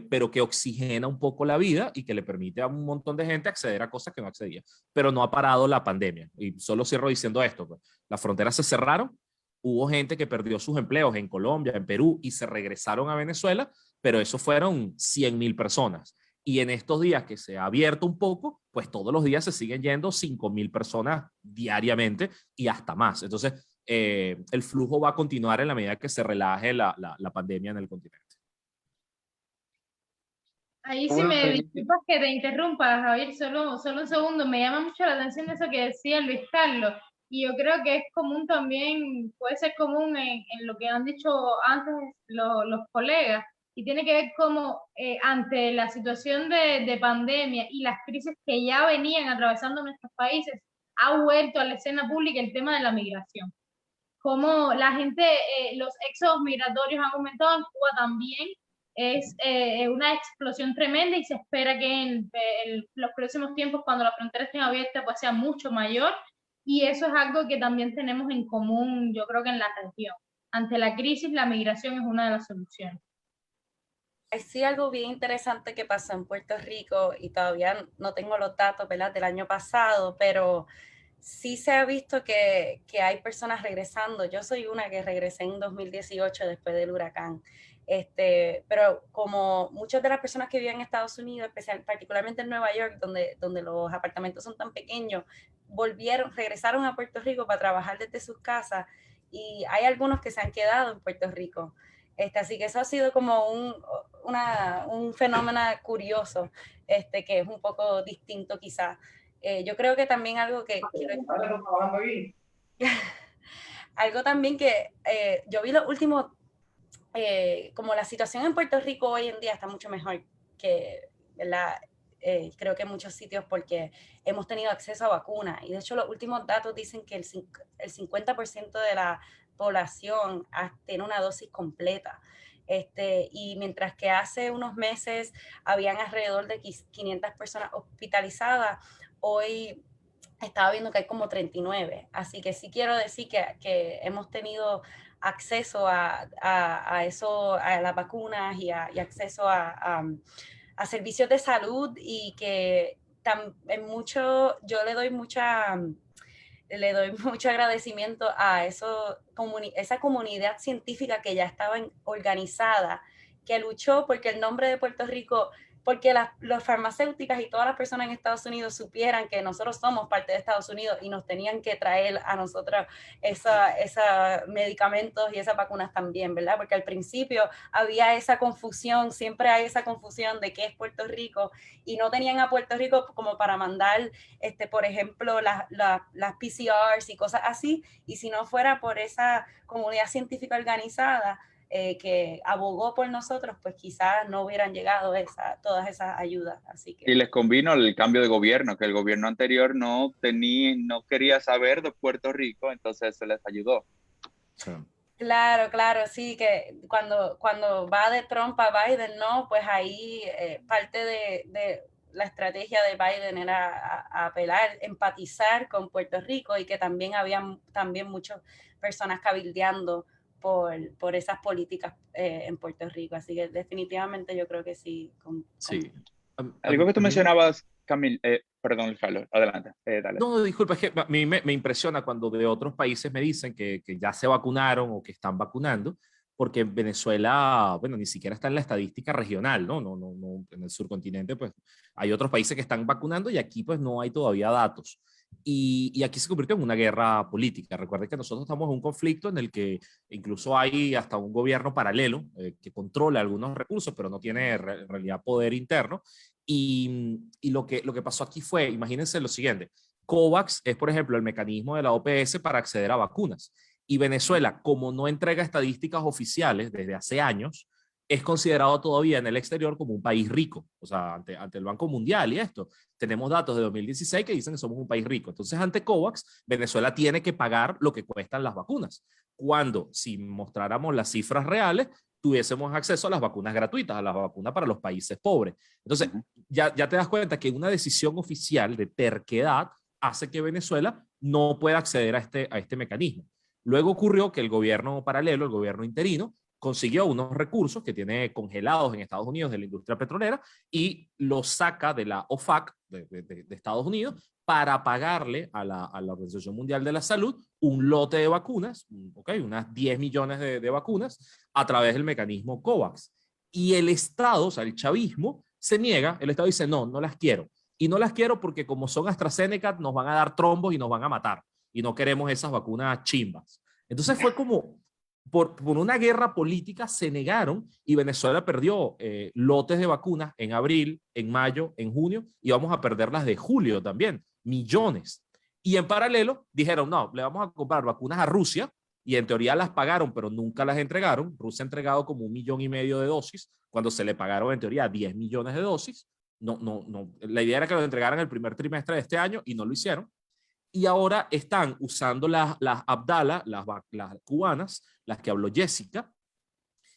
pero que oxigena un poco la vida y que le permite a un montón de gente acceder a cosas que no accedía. Pero no ha parado la pandemia. Y solo cierro diciendo esto, pues, las fronteras se cerraron, hubo gente que perdió sus empleos en Colombia, en Perú, y se regresaron a Venezuela, pero eso fueron 100.000 personas. Y en estos días que se ha abierto un poco, pues todos los días se siguen yendo 5.000 personas diariamente y hasta más. Entonces, el flujo va a continuar en la medida que se relaje la pandemia en el continente. Ahí sí Bueno, me disculpas que te interrumpa, Javier, solo un segundo. Me llama mucho la atención eso que decía Luis Carlos. Y yo creo que es común también, puede ser común en lo que han dicho antes los colegas. Y tiene que ver como ante la situación de pandemia y las crisis que ya venían atravesando nuestros países, ha vuelto a la escena pública el tema de la migración. Como la gente, los éxodos migratorios han aumentado en Cuba también. Es una explosión tremenda y se espera que en los próximos tiempos, cuando las fronteras estén abiertas, pues sea mucho mayor. Y eso es algo que también tenemos en común, yo creo que en la región. Ante la crisis, la migración es una de las soluciones. Hay sí algo bien interesante que pasó en Puerto Rico y todavía no tengo los datos, ¿verdad?, del año pasado, pero sí se ha visto que hay personas regresando. Yo soy una que regresé en 2018 después del huracán. Pero como muchas de las personas que viven en Estados Unidos, particularmente en Nueva York, donde los apartamentos son tan pequeños, regresaron a Puerto Rico para trabajar desde sus casas, y hay algunos que se han quedado en Puerto Rico. Así que eso ha sido como un fenómeno curioso, que es un poco distinto quizás. Yo creo que también algo algo también que yo vi los últimos, como la situación en Puerto Rico hoy en día está mucho mejor que, ¿verdad? Creo que en muchos sitios, porque hemos tenido acceso a vacunas, y de hecho los últimos datos dicen que el 50% de la población tiene una dosis completa. Y mientras que hace unos meses habían alrededor de 500 personas hospitalizadas, hoy estaba viendo que hay como 39. Así que sí quiero decir que hemos tenido acceso a eso, a las vacunas y acceso a servicios de salud, y que yo le doy mucho agradecimiento a esa comunidad científica que ya estaba organizada, que luchó porque el nombre de Puerto Rico, porque las farmacéuticas y todas las personas en Estados Unidos supieran que nosotros somos parte de Estados Unidos y nos tenían que traer a nosotros esos medicamentos y esas vacunas también, ¿verdad? Porque al principio había esa confusión, siempre hay esa confusión de qué es Puerto Rico, y no tenían a Puerto Rico como para mandar, por ejemplo, las PCRs y cosas así, y si no fuera por esa comunidad científica organizada, que abogó por nosotros, pues quizás no hubieran llegado todas esas ayudas. Así que... Y les convino el cambio de gobierno, que el gobierno anterior no quería saber de Puerto Rico, entonces se les ayudó. Sí. Claro, sí, que cuando va de Trump a Biden, ¿no? Pues ahí parte de la estrategia de Biden era apelar, empatizar con Puerto Rico, y que también había muchas personas cabildeando por esas políticas en Puerto Rico. Así que definitivamente yo creo que sí. Sí. Algo que tú mencionabas, Camil, perdón, Carlos, adelante, dale. No, disculpa, es que a mí me impresiona cuando de otros países me dicen que ya se vacunaron o que están vacunando, porque en Venezuela, bueno, ni siquiera está en la estadística regional, ¿no? No, en el subcontinente, pues hay otros países que están vacunando y aquí pues no hay todavía datos. Y aquí se convirtió en una guerra política. Recuerden que nosotros estamos en un conflicto en el que incluso hay hasta un gobierno paralelo que controla algunos recursos, pero no tiene en realidad poder interno. Y lo que pasó aquí fue, imagínense lo siguiente: COVAX es, por ejemplo, el mecanismo de la OPS para acceder a vacunas. Y Venezuela, como no entrega estadísticas oficiales desde hace años, es considerado todavía en el exterior como un país rico, o sea, ante el Banco Mundial y esto. Tenemos datos de 2016 que dicen que somos un país rico. Entonces, ante COVAX, Venezuela tiene que pagar lo que cuestan las vacunas. Cuando, si mostráramos las cifras reales, tuviésemos acceso a las vacunas gratuitas, a las vacunas para los países pobres. Entonces, ya te das cuenta que una decisión oficial de terquedad hace que Venezuela no pueda acceder a este mecanismo. Luego ocurrió que el gobierno paralelo, el gobierno interino, consiguió unos recursos que tiene congelados en Estados Unidos de la industria petrolera y los saca de la OFAC de Estados Unidos para pagarle a la Organización Mundial de la Salud un lote de vacunas, unas 10 millones de vacunas, a través del mecanismo COVAX. Y el Estado, o sea, el chavismo, se niega, el Estado dice, no las quiero. Y no las quiero porque como son AstraZeneca, nos van a dar trombos y nos van a matar. Y no queremos esas vacunas chimbas. Entonces fue como, por una guerra política se negaron y Venezuela perdió lotes de vacunas en abril, en mayo, en junio y vamos a perder las de julio también, millones. Y en paralelo dijeron, no, le vamos a comprar vacunas a Rusia y en teoría las pagaron, pero nunca las entregaron. Rusia ha entregado como 1,5 millones de dosis cuando se le pagaron en teoría 10 millones de dosis. No, la idea era que lo entregaran el primer trimestre de este año y no lo hicieron. Y ahora están usando las Abdala, las cubanas, las que habló Jessica,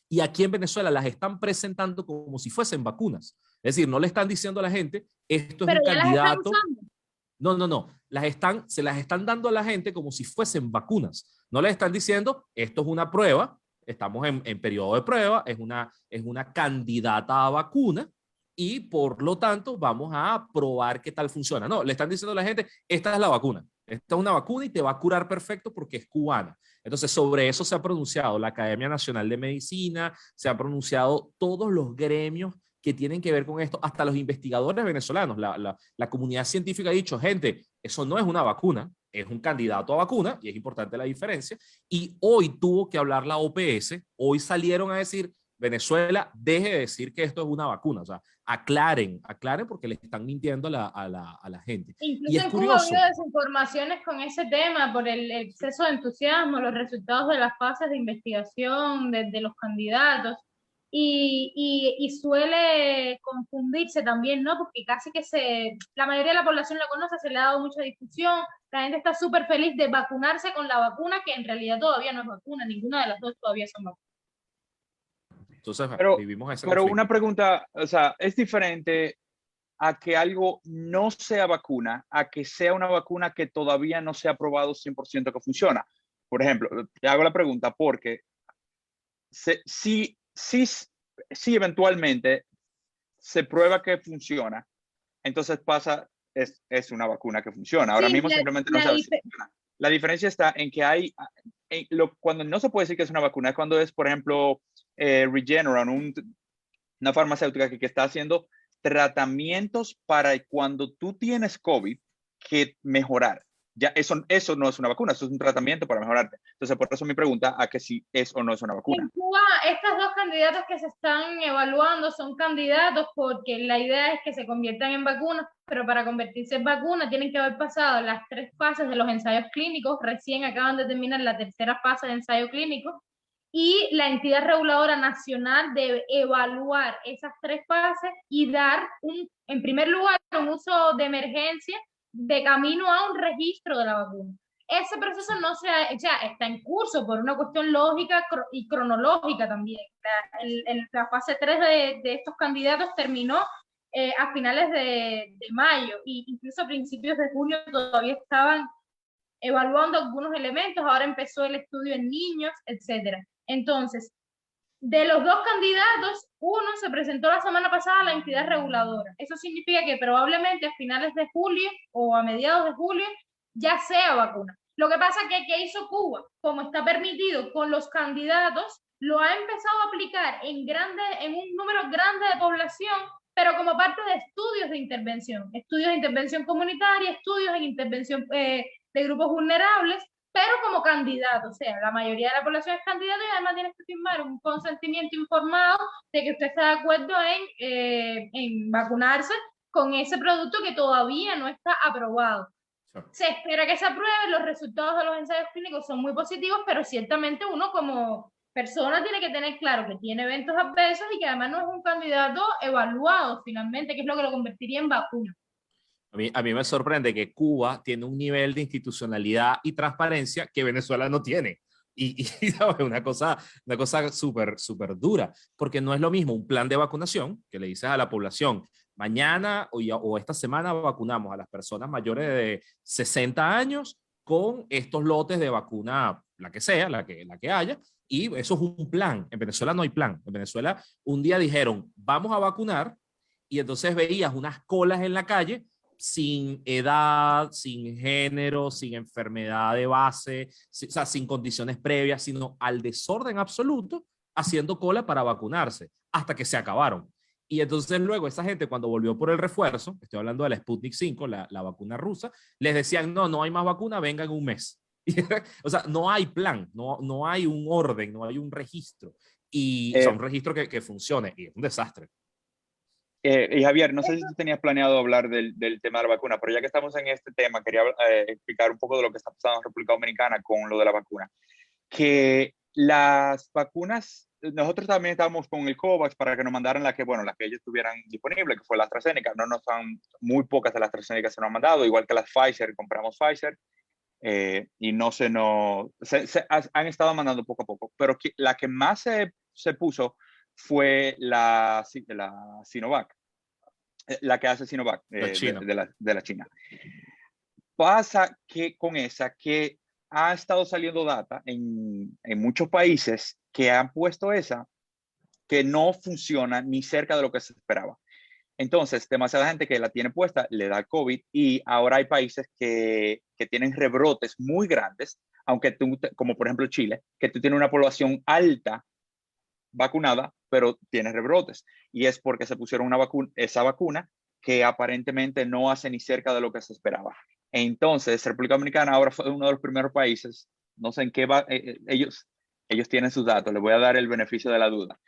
y aquí en Venezuela las están presentando como si fuesen vacunas. Es decir, no le están diciendo a la gente, esto es un candidato. No. Se las están dando a la gente como si fuesen vacunas. No les están diciendo, esto es una prueba, estamos en periodo de prueba, es una candidata a vacuna, y por lo tanto vamos a probar qué tal funciona. No, le están diciendo a la gente, esta es la vacuna. Esta es una vacuna y te va a curar perfecto porque es cubana. Entonces, sobre eso se ha pronunciado la Academia Nacional de Medicina, se han pronunciado todos los gremios que tienen que ver con esto, hasta los investigadores venezolanos. La comunidad científica ha dicho, gente, eso no es una vacuna, es un candidato a vacuna, y es importante la diferencia. Y hoy tuvo que hablar la OPS, hoy salieron a decir, Venezuela, deje de decir que esto es una vacuna, o sea, aclaren porque le están mintiendo a la gente. Incluso y es en Cuba curioso. ha habido desinformaciones con ese tema por el exceso de entusiasmo, los resultados de las fases de investigación de los candidatos, y suele confundirse también, ¿no? Porque casi que la mayoría de la población la conoce, se le ha dado mucha difusión, la gente está súper feliz de vacunarse con la vacuna, que en realidad todavía no es vacuna, ninguna de las dos todavía son vacunas. Entonces, vivimos ese pero conflicto. una pregunta, o sea, es diferente a que algo no sea vacuna, a que sea una vacuna que todavía no se ha probado 100% que funciona. Por ejemplo, te hago la pregunta porque si eventualmente se prueba que funciona, entonces es una vacuna que funciona. Ahora mismo simplemente no sabe si funciona. La diferencia está en que cuando no se puede decir que es una vacuna, es cuando es, por ejemplo, Regeneron, una farmacéutica que está haciendo tratamientos para cuando tú tienes COVID, que mejorar. Ya eso no es una vacuna, eso es un tratamiento para mejorarte. Entonces, por eso mi pregunta a que si es o no es una vacuna. En Cuba, estas dos candidatas que se están evaluando son candidatos porque la idea es que se conviertan en vacunas, pero para convertirse en vacunas tienen que haber pasado las 3 fases de los ensayos clínicos, recién acaban de terminar la 3ª fase de ensayo clínico, y la entidad reguladora nacional debe evaluar esas 3 fases y dar, en primer lugar, un uso de emergencia de camino a un registro de la vacuna. Ese proceso ya está en curso por una cuestión lógica y cronológica también. La fase 3 de estos candidatos terminó a finales de mayo, e incluso a principios de junio todavía estaban evaluando algunos elementos, ahora empezó el estudio en niños, etcétera. Entonces, de los 2 candidatos, uno se presentó la semana pasada a la entidad reguladora. Eso significa que probablemente a finales de julio o a mediados de julio ya sea vacuna. Lo que pasa es que ¿qué hizo Cuba? Como está permitido con los candidatos, lo ha empezado a aplicar en un número grande de población, pero como parte de estudios de intervención comunitaria, estudios en intervención de grupos vulnerables, pero como candidato, o sea, la mayoría de la población es candidato y además tienes que firmar un consentimiento informado de que usted está de acuerdo en vacunarse con ese producto que todavía no está aprobado. Se espera que se apruebe, los resultados de los ensayos clínicos son muy positivos, pero ciertamente uno como persona tiene que tener claro que tiene eventos adversos y que además no es un candidato evaluado finalmente, que es lo que lo convertiría en vacuna. A mí me sorprende que Cuba tiene un nivel de institucionalidad y transparencia que Venezuela no tiene. Y ¿sabes? Una cosa súper dura, porque no es lo mismo un plan de vacunación que le dices a la población, mañana o esta semana vacunamos a las personas mayores de 60 años con estos lotes de vacuna, la que sea, la que haya, y eso es un plan. En Venezuela no hay plan. En Venezuela un día dijeron, vamos a vacunar, y entonces veías unas colas en la calle sin edad, sin género, sin enfermedad de base, o sea, sin condiciones previas, sino al desorden absoluto, haciendo cola para vacunarse, hasta que se acabaron. Y entonces luego esa gente cuando volvió por el refuerzo, estoy hablando de la Sputnik 5, la vacuna rusa, les decían, no hay más vacuna, venga en un mes. O sea, no hay plan, no hay un orden, no hay un registro. Y o sea, un registro que funcione, y es un desastre. Y Javier, no sé si tú tenías planeado hablar del tema de la vacuna, pero ya que estamos en este tema, quería explicar un poco de lo que está pasando en República Dominicana con lo de la vacuna. Que las vacunas, nosotros también estábamos con el COVAX para que nos mandaran las que ellos tuvieran disponibles, que fue la AstraZeneca. No nos han, muy pocas de las AstraZeneca se nos han mandado, igual que las Pfizer, compramos Pfizer. Y no se han estado mandando poco a poco, pero la que más se puso fue la Sinovac, la que hace Sinovac, de la China. Pasa que con esa que ha estado saliendo data en muchos países que han puesto esa que no funciona ni cerca de lo que se esperaba. Entonces, demasiada gente que la tiene puesta le da COVID, y ahora hay países que tienen rebrotes muy grandes, aunque como por ejemplo Chile, que tú tienes una población alta vacunada, pero tienes rebrotes. Y es porque se pusieron esa vacuna que aparentemente no hace ni cerca de lo que se esperaba. Entonces, República Dominicana ahora fue uno de los primeros países, no sé en qué va, ellos tienen sus datos, les voy a dar el beneficio de la duda,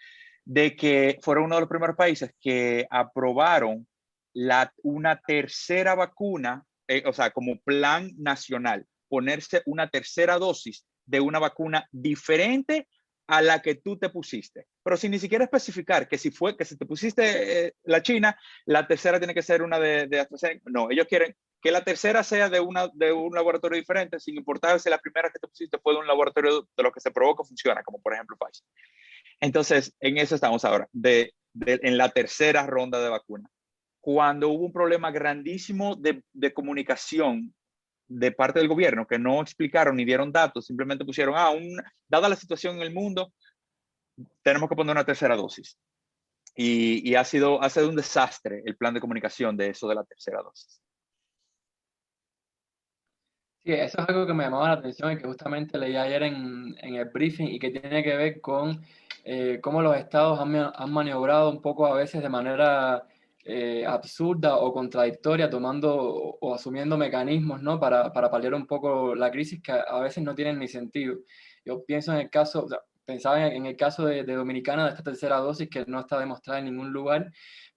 de que fueron uno de los primeros países que aprobaron una tercera vacuna, o sea, como plan nacional, ponerse una tercera dosis de una vacuna diferente a la que tú te pusiste, pero sin ni siquiera especificar que si te pusiste la China, la tercera tiene que ser una de AstraZeneca. No, ellos quieren que la tercera sea de un laboratorio diferente, sin importar si la primera que te pusiste fue de un laboratorio de lo que se probó que funciona, como por ejemplo Pfizer. Entonces, en eso estamos ahora, en la tercera ronda de vacuna. Cuando hubo un problema grandísimo de comunicación de parte del gobierno, que no explicaron ni dieron datos, simplemente pusieron, dada la situación en el mundo, tenemos que poner una tercera dosis. Y ha sido un desastre el plan de comunicación de eso de la tercera dosis. Sí, eso es algo que me llamaba la atención y que justamente leí ayer en el briefing, y que tiene que ver con cómo los estados han maniobrado un poco a veces de manera absurda o contradictoria, tomando o asumiendo mecanismos, ¿no? para paliar un poco la crisis, que a veces no tienen ni sentido. Yo pienso en el caso, pensaba en el caso de Dominicana, de esta tercera dosis que no está demostrada en ningún lugar,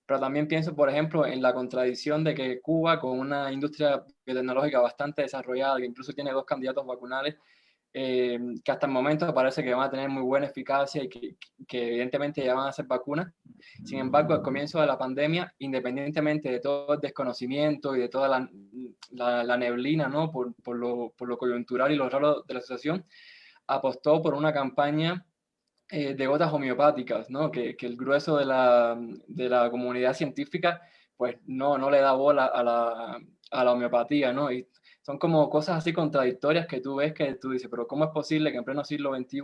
pero también pienso, por ejemplo, en la contradicción de que Cuba, con una industria biotecnológica bastante desarrollada, que incluso tiene 2 candidatos vacunales, que hasta el momento parece que van a tener muy buena eficacia y que evidentemente ya van a ser vacunas. Sin embargo, al comienzo de la pandemia, independientemente de todo el desconocimiento y de toda la neblina, ¿no? por lo coyuntural y lo raro de la situación, apostó por una campaña de gotas homeopáticas, ¿no? Que el grueso de la comunidad científica pues no le da bola a la homeopatía, ¿no? Y son como cosas así contradictorias que tú ves, que tú dices, pero ¿cómo es posible que en pleno siglo XXI,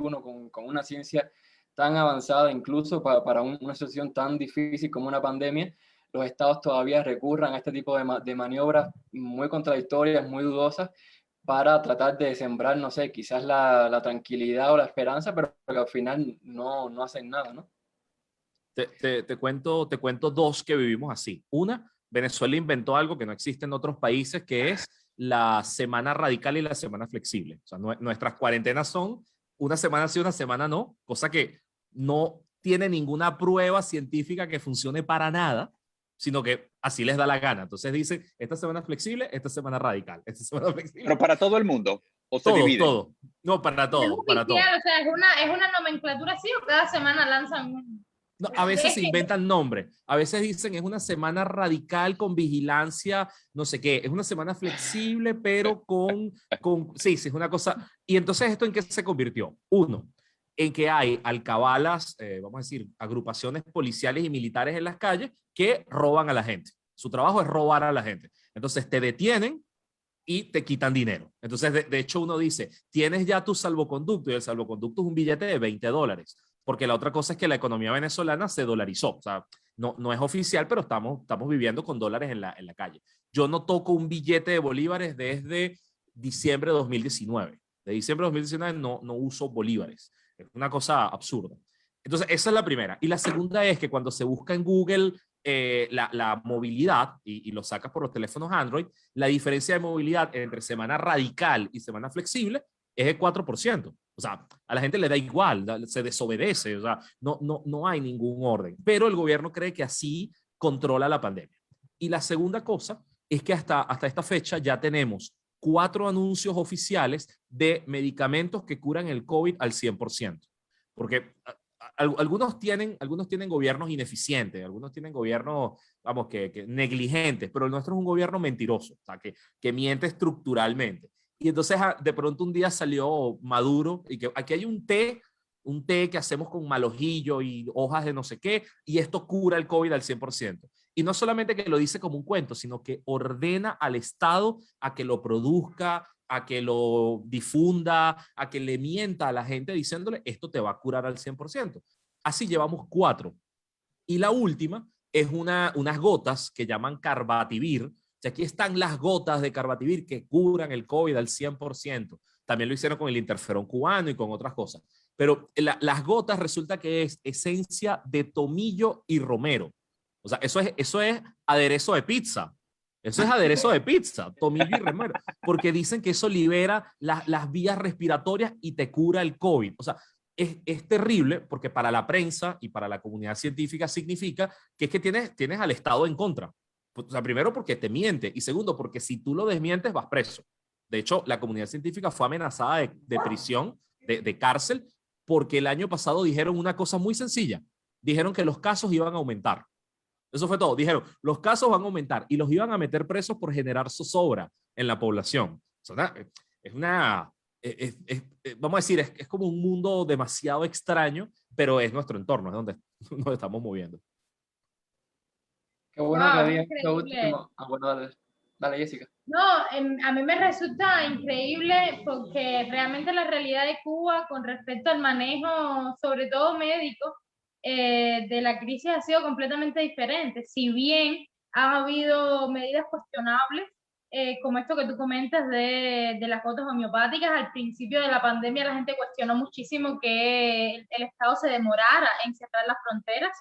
con una ciencia tan avanzada, incluso para una situación tan difícil como una pandemia, los estados todavía recurran a este tipo de maniobras muy contradictorias, muy dudosas, para tratar de sembrar, no sé, quizás la tranquilidad o la esperanza, pero que al final no hacen nada, ¿no? Te cuento 2 que vivimos así. Una, Venezuela inventó algo que no existe en otros países, que es la semana radical y la semana flexible. O sea, nuestras cuarentenas son una semana sí, una semana no, cosa que no tiene ninguna prueba científica que funcione para nada, sino que así les da la gana. Entonces dicen, esta semana flexible, esta semana radical, esta semana flexible. Pero para todo el mundo. ¿O se Todo, dividen? todo. No, para Es todo, para todo. oficial, o sea, es una nomenclatura así o cada semana lanzan un... No, a veces se inventan nombres, a veces dicen es una semana radical con vigilancia, no sé qué, es una semana flexible, pero sí, sí, es una cosa. Y entonces, ¿esto en qué se convirtió? Uno, en que hay alcabalas, vamos a decir, agrupaciones policiales y militares en las calles que roban a la gente. Su trabajo es robar a la gente. Entonces te detienen y te quitan dinero. Entonces, de hecho, uno dice, tienes ya tu salvoconducto, y el salvoconducto es un billete de $20, porque la otra cosa es que la economía venezolana se dolarizó. O sea, no es oficial, pero estamos viviendo con dólares en la calle. Yo no toco un billete de bolívares desde diciembre de 2019. De diciembre de 2019 no uso bolívares. Es una cosa absurda. Entonces, esa es la primera. Y la segunda es que cuando se busca en Google la movilidad y lo sacas por los teléfonos Android, la diferencia de movilidad entre semana radical y semana flexible es el 4%. O sea, a la gente le da igual, se desobedece, o sea, no hay ningún orden. Pero el gobierno cree que así controla la pandemia. Y la segunda cosa es que hasta esta fecha ya tenemos 4 anuncios oficiales de medicamentos que curan el COVID al 100%. Porque algunos tienen gobiernos ineficientes, algunos tienen gobiernos, vamos, que negligentes, pero el nuestro es un gobierno mentiroso, o sea, que miente estructuralmente. Y entonces de pronto un día salió Maduro y que aquí hay un té que hacemos con malojillo y hojas de no sé qué, y esto cura el COVID al 100%. Y no solamente que lo dice como un cuento, sino que ordena al Estado a que lo produzca, a que lo difunda, a que le mienta a la gente diciéndole esto te va a curar al 100%. Así llevamos 4. Y la última es unas gotas que llaman Carbativir. O sea, aquí están las gotas de Carbativir que curan el COVID al 100%. También lo hicieron con el interferón cubano y con otras cosas. Pero las gotas resulta que es esencia de tomillo y romero. O sea, eso es aderezo de pizza. Eso es aderezo de pizza, tomillo y romero, porque dicen que eso libera las vías respiratorias y te cura el COVID. O sea, es terrible porque para la prensa y para la comunidad científica significa que es que tienes al Estado en contra. O sea, primero porque te miente y segundo porque si tú lo desmientes vas preso. De hecho, la comunidad científica fue amenazada de prisión, de cárcel, porque el año pasado dijeron una cosa muy sencilla. Dijeron que los casos iban a aumentar. Eso fue todo. Dijeron, los casos van a aumentar y los iban a meter presos por generar zozobra en la población. Vamos a decir, es como un mundo demasiado extraño, pero es nuestro entorno, es donde nos estamos moviendo. Qué bueno Wow, que había increíble. esto último. Bueno, dale, Jessica. No, a mí me resulta increíble porque realmente la realidad de Cuba con respecto al manejo, sobre todo médico, de la crisis ha sido completamente diferente. Si bien ha habido medidas cuestionables, como esto que tú comentas de las gotas homeopáticas, al principio de la pandemia la gente cuestionó muchísimo que el Estado se demorara en cerrar las fronteras.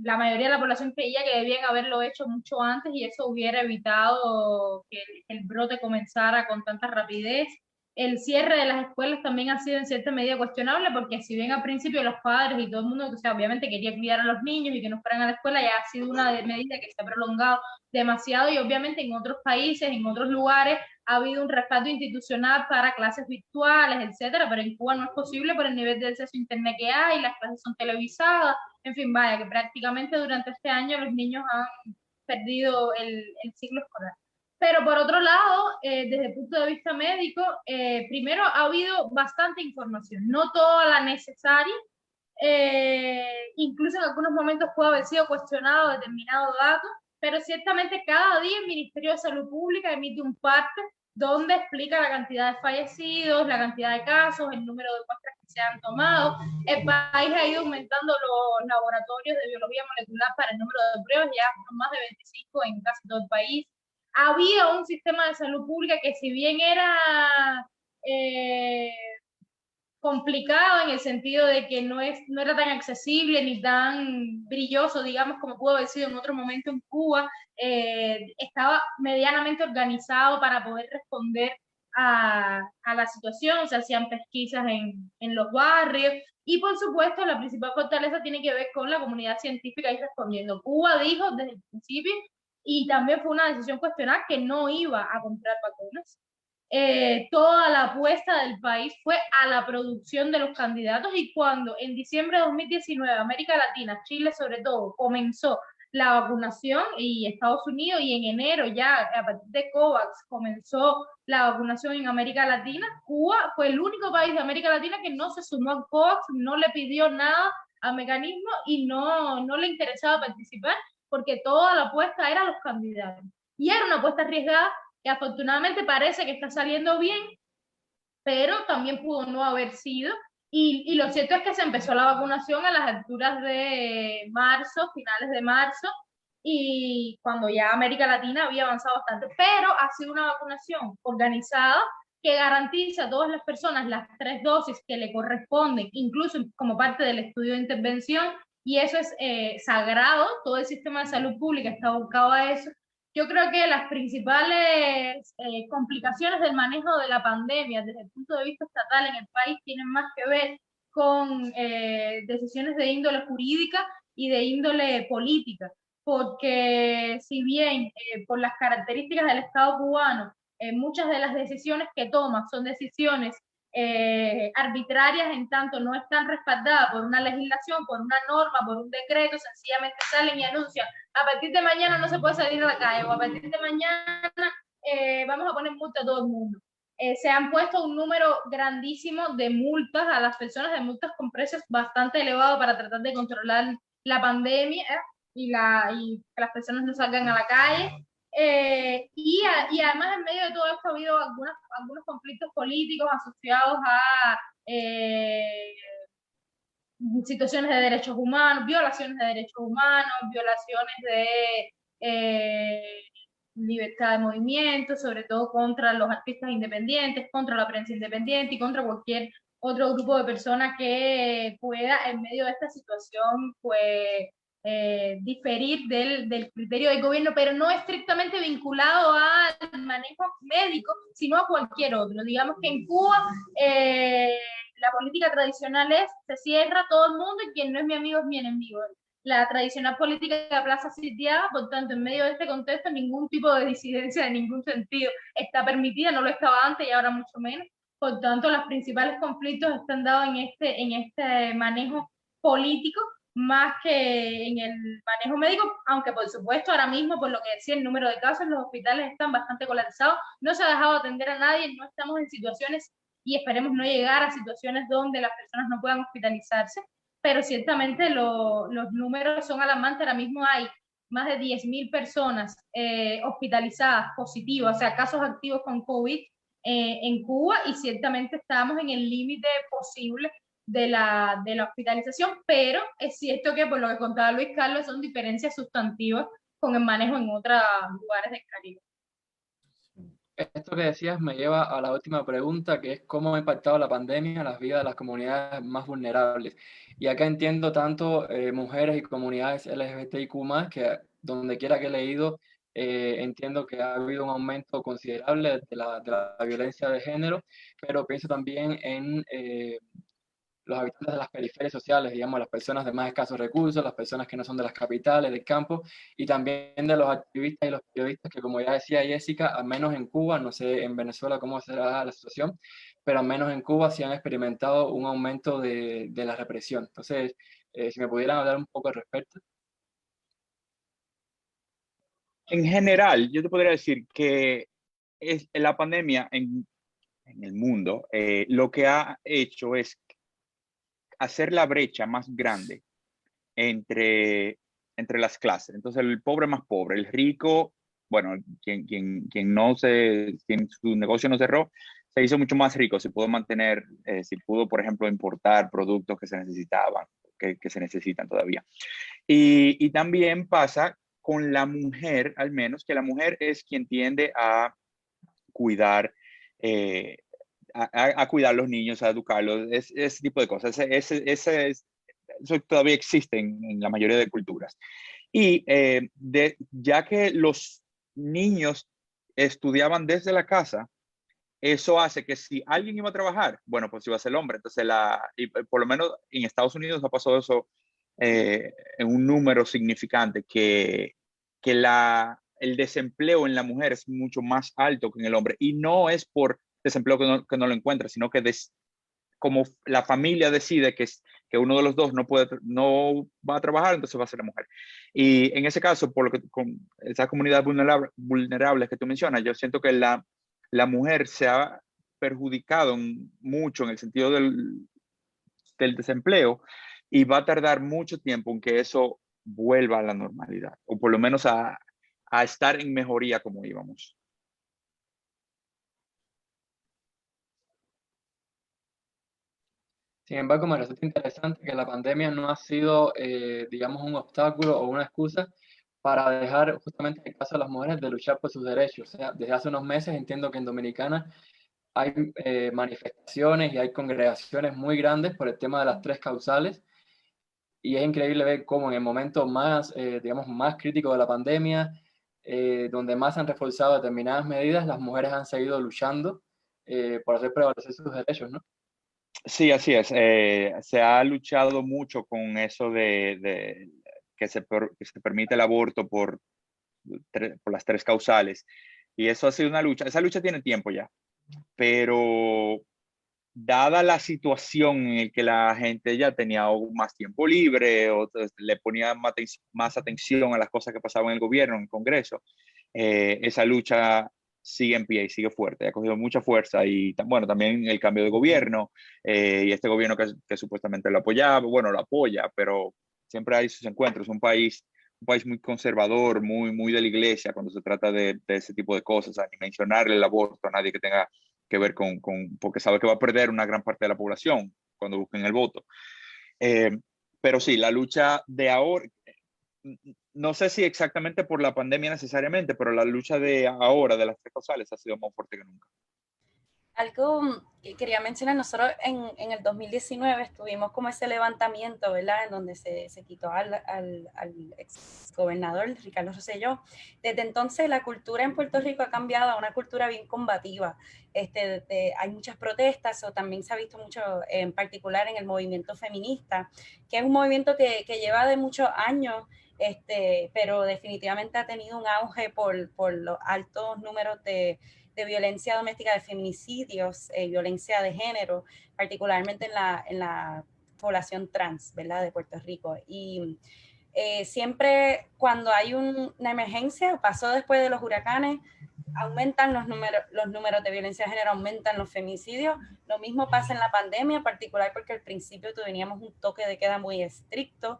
La mayoría de la población creía que debían haberlo hecho mucho antes y eso hubiera evitado que el brote comenzara con tanta rapidez. El cierre de las escuelas también ha sido en cierta medida cuestionable porque si bien al principio los padres y todo el mundo, o sea, obviamente quería cuidar a los niños y que no fueran a la escuela, ya ha sido una medida que se ha prolongado demasiado y obviamente en otros países, en otros lugares, ha habido un respaldo institucional para clases virtuales, etcétera, pero en Cuba no es posible por el nivel de acceso a internet que hay, las clases son televisadas, en fin, vaya, que prácticamente durante este año los niños han perdido el ciclo escolar. Pero por otro lado, desde el punto de vista médico, primero ha habido bastante información, no toda la necesaria, incluso en algunos momentos puede haber sido cuestionado determinado dato, pero ciertamente cada día el Ministerio de Salud Pública emite un parte donde explica la cantidad de fallecidos, la cantidad de casos, el número de muestras que se han tomado. El país ha ido aumentando los laboratorios de biología molecular para el número de pruebas, ya son más de 25 en casi todo el país. Había un sistema de salud pública que si bien era complicado en el sentido de que no era tan accesible ni tan brilloso, digamos, como pudo haber sido en otro momento en Cuba, estaba medianamente organizado para poder responder a la situación, se hacían pesquisas en los barrios y por supuesto la principal fortaleza tiene que ver con la comunidad científica ahí respondiendo. Cuba dijo desde el principio, y también fue una decisión cuestionada, que no iba a comprar vacunas. toda la apuesta del país fue a la producción de los candidatos, y cuando en diciembre de 2019 América Latina, Chile sobre todo, comenzó la vacunación, y Estados Unidos, y en enero ya a partir de COVAX comenzó la vacunación en América Latina, Cuba fue el único país de América Latina que no se sumó a COVAX, no le pidió nada al mecanismo y no le interesaba participar, porque toda la apuesta era a los candidatos. Y era una apuesta arriesgada que afortunadamente parece que está saliendo bien, pero también pudo no haber sido. Y lo cierto es que se empezó la vacunación a las alturas de marzo, finales de marzo, y cuando ya América Latina había avanzado bastante, pero ha sido una vacunación organizada que garantiza a todas las personas las 3 dosis que le corresponden, incluso como parte del estudio de intervención, y eso es sagrado. Todo el sistema de salud pública está abocado a eso. Yo creo que las principales complicaciones del manejo de la pandemia desde el punto de vista estatal en el país tienen más que ver con decisiones de índole jurídica y de índole política, porque si bien por las características del Estado cubano, muchas de las decisiones que toma son decisiones arbitrarias, en tanto no están respaldadas por una legislación, por una norma, por un decreto, sencillamente salen y anuncian: a partir de mañana no se puede salir a la calle, o a partir de mañana vamos a poner multa a todo el mundo. Se han puesto un número grandísimo de multas a las personas, de multas con precios bastante elevados para tratar de controlar la pandemia y que las personas no salgan a la calle. Y además, en medio de todo esto ha habido algunos conflictos políticos asociados a situaciones de derechos humanos, violaciones de derechos humanos, violaciones de libertad de movimiento, sobre todo contra los artistas independientes, contra la prensa independiente y contra cualquier otro grupo de personas que pueda, en medio de esta situación, pues diferir del criterio del gobierno, pero no estrictamente vinculado al manejo médico, sino a cualquier otro. Digamos que en Cuba la política tradicional es: se cierra todo el mundo y quien no es mi amigo es mi enemigo. La tradicional política de plaza sitiada, por tanto, en medio de este contexto, ningún tipo de disidencia de ningún sentido está permitida, no lo estaba antes y ahora mucho menos. Por tanto, los principales conflictos están dados en este manejo político, más que en el manejo médico, aunque por supuesto ahora mismo, por lo que decía, el número de casos, los hospitales están bastante colapsados, no se ha dejado atender a nadie, no estamos en situaciones, y esperemos no llegar a situaciones donde las personas no puedan hospitalizarse, pero ciertamente los números son alarmantes. Ahora mismo hay más de 10.000 personas hospitalizadas positivas, o sea, casos activos con COVID en Cuba, y ciertamente estamos en el límite posible de la hospitalización, pero es cierto que, por lo que contaba Luis Carlos, son diferencias sustantivas con el manejo en otros lugares del Caribe. Esto que decías me lleva a la última pregunta, que es cómo ha impactado la pandemia en las vidas de las comunidades más vulnerables. Y acá entiendo tanto mujeres y comunidades LGBTIQ+, que donde quiera que he leído, entiendo que ha habido un aumento considerable de la violencia de género, pero pienso también en los habitantes de las periferias sociales, digamos, las personas de más escasos recursos, las personas que no son de las capitales, del campo, y también de los activistas y los periodistas que, como ya decía Jessica, al menos en Cuba, no sé en Venezuela cómo será la situación, pero al menos en Cuba sí han experimentado un aumento de la represión. Entonces, si me pudieran hablar un poco al respecto. En general, yo te podría decir que la pandemia en el mundo lo que ha hecho es hacer la brecha más grande entre las clases. Entonces, el pobre más pobre, el rico, bueno, quien su negocio no cerró, se hizo mucho más rico, se pudo mantener, si pudo, por ejemplo, importar productos que se necesitaban, que se necesitan todavía. Y también pasa con la mujer, al menos, que la mujer es quien tiende a cuidar, a cuidar a los niños, a educarlos, ese tipo de cosas. Eso todavía existe en la mayoría de culturas. Y ya que los niños estudiaban desde la casa, eso hace que si alguien iba a trabajar, bueno, pues iba a ser el hombre. Entonces, y por lo menos en Estados Unidos ha pasado eso en un número significante, que el desempleo en la mujer es mucho más alto que en el hombre. Y no es por desempleo que no lo encuentra, sino que como la familia decide que uno de los dos no va a trabajar, entonces va a ser la mujer. Y en ese caso, por lo que con esas comunidades vulnerables que tú mencionas, yo siento que la mujer se ha perjudicado mucho en el sentido del desempleo y va a tardar mucho tiempo en que eso vuelva a la normalidad, o por lo menos a estar en mejoría como íbamos. Sin embargo, me resulta interesante que la pandemia no ha sido, digamos, un obstáculo o una excusa para dejar justamente en el caso de las mujeres de luchar por sus derechos. O sea, desde hace unos meses entiendo que en Dominicana hay manifestaciones y hay congregaciones muy grandes por el tema de las tres causales, y es increíble ver cómo en el momento más, digamos, más crítico de la pandemia, donde más se han reforzado determinadas medidas, las mujeres han seguido luchando por hacer prevalecer sus derechos, ¿no? Sí, así es. Se ha luchado mucho con eso de que que se permite el aborto por las tres causales. Y eso ha sido una lucha. Esa lucha tiene tiempo ya, pero dada la situación en la que la gente ya tenía más tiempo libre o le ponía más atención a las cosas que pasaban en el gobierno, en el Congreso, esa lucha sigue en pie y sigue fuerte, ha cogido mucha fuerza y bueno, también el cambio de gobierno y este gobierno que supuestamente lo apoyaba, bueno, lo apoya, pero siempre hay sus encuentros, un país muy conservador, muy de la iglesia cuando se trata de ese tipo de cosas, ni mencionarle el aborto a nadie que tenga que ver porque sabe que va a perder una gran parte de la población cuando busquen el voto. Pero sí, la lucha de ahora, no sé si exactamente por la pandemia necesariamente, pero la lucha de ahora, de las tres causales, ha sido más fuerte que nunca. Algo que quería mencionar, nosotros en el 2019 tuvimos como ese levantamiento, ¿verdad? En donde se quitó al ex gobernador Ricardo Rosselló. Desde entonces la cultura en Puerto Rico ha cambiado a una cultura bien combativa. Hay muchas protestas, o también se ha visto mucho en particular en el movimiento feminista, que es un movimiento que lleva de muchos años, pero definitivamente ha tenido un auge por los altos números de violencia doméstica, de feminicidios, violencia de género, particularmente en la población trans, ¿verdad?, de Puerto Rico. Y siempre cuando hay una emergencia, pasó después de los huracanes, aumentan los números de violencia de género, aumentan los feminicidios. Lo mismo pasa en la pandemia, en particular porque al principio teníamos un toque de queda muy estricto,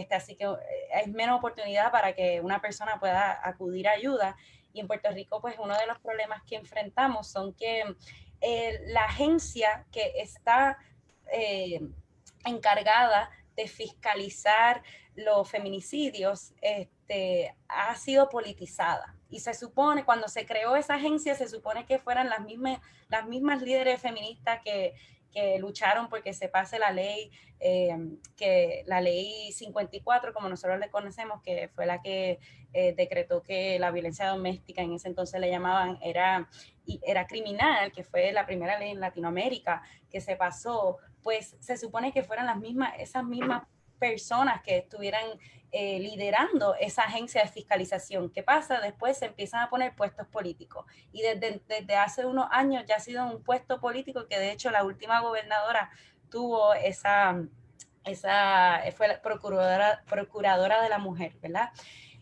así que es menos oportunidad para que una persona pueda acudir a ayuda. Y en Puerto Rico, pues uno de los problemas que enfrentamos son que la agencia que está encargada de fiscalizar los feminicidios ha sido politizada. Y se supone, cuando se creó esa agencia, se supone que fueran las mismas líderes feministas que lucharon porque se pase la ley, que la ley 54, como nosotros le conocemos, que fue la que decretó que la violencia doméstica, en ese entonces le llamaban, era criminal, que fue la primera ley en Latinoamérica que se pasó. Pues se supone que fueran esas mismas personas que estuvieran liderando esa agencia de fiscalización. ¿Qué pasa? Después se empiezan a poner puestos políticos, y desde hace unos años ya ha sido un puesto político, que de hecho la última gobernadora tuvo fue la procuradora de la mujer, ¿verdad?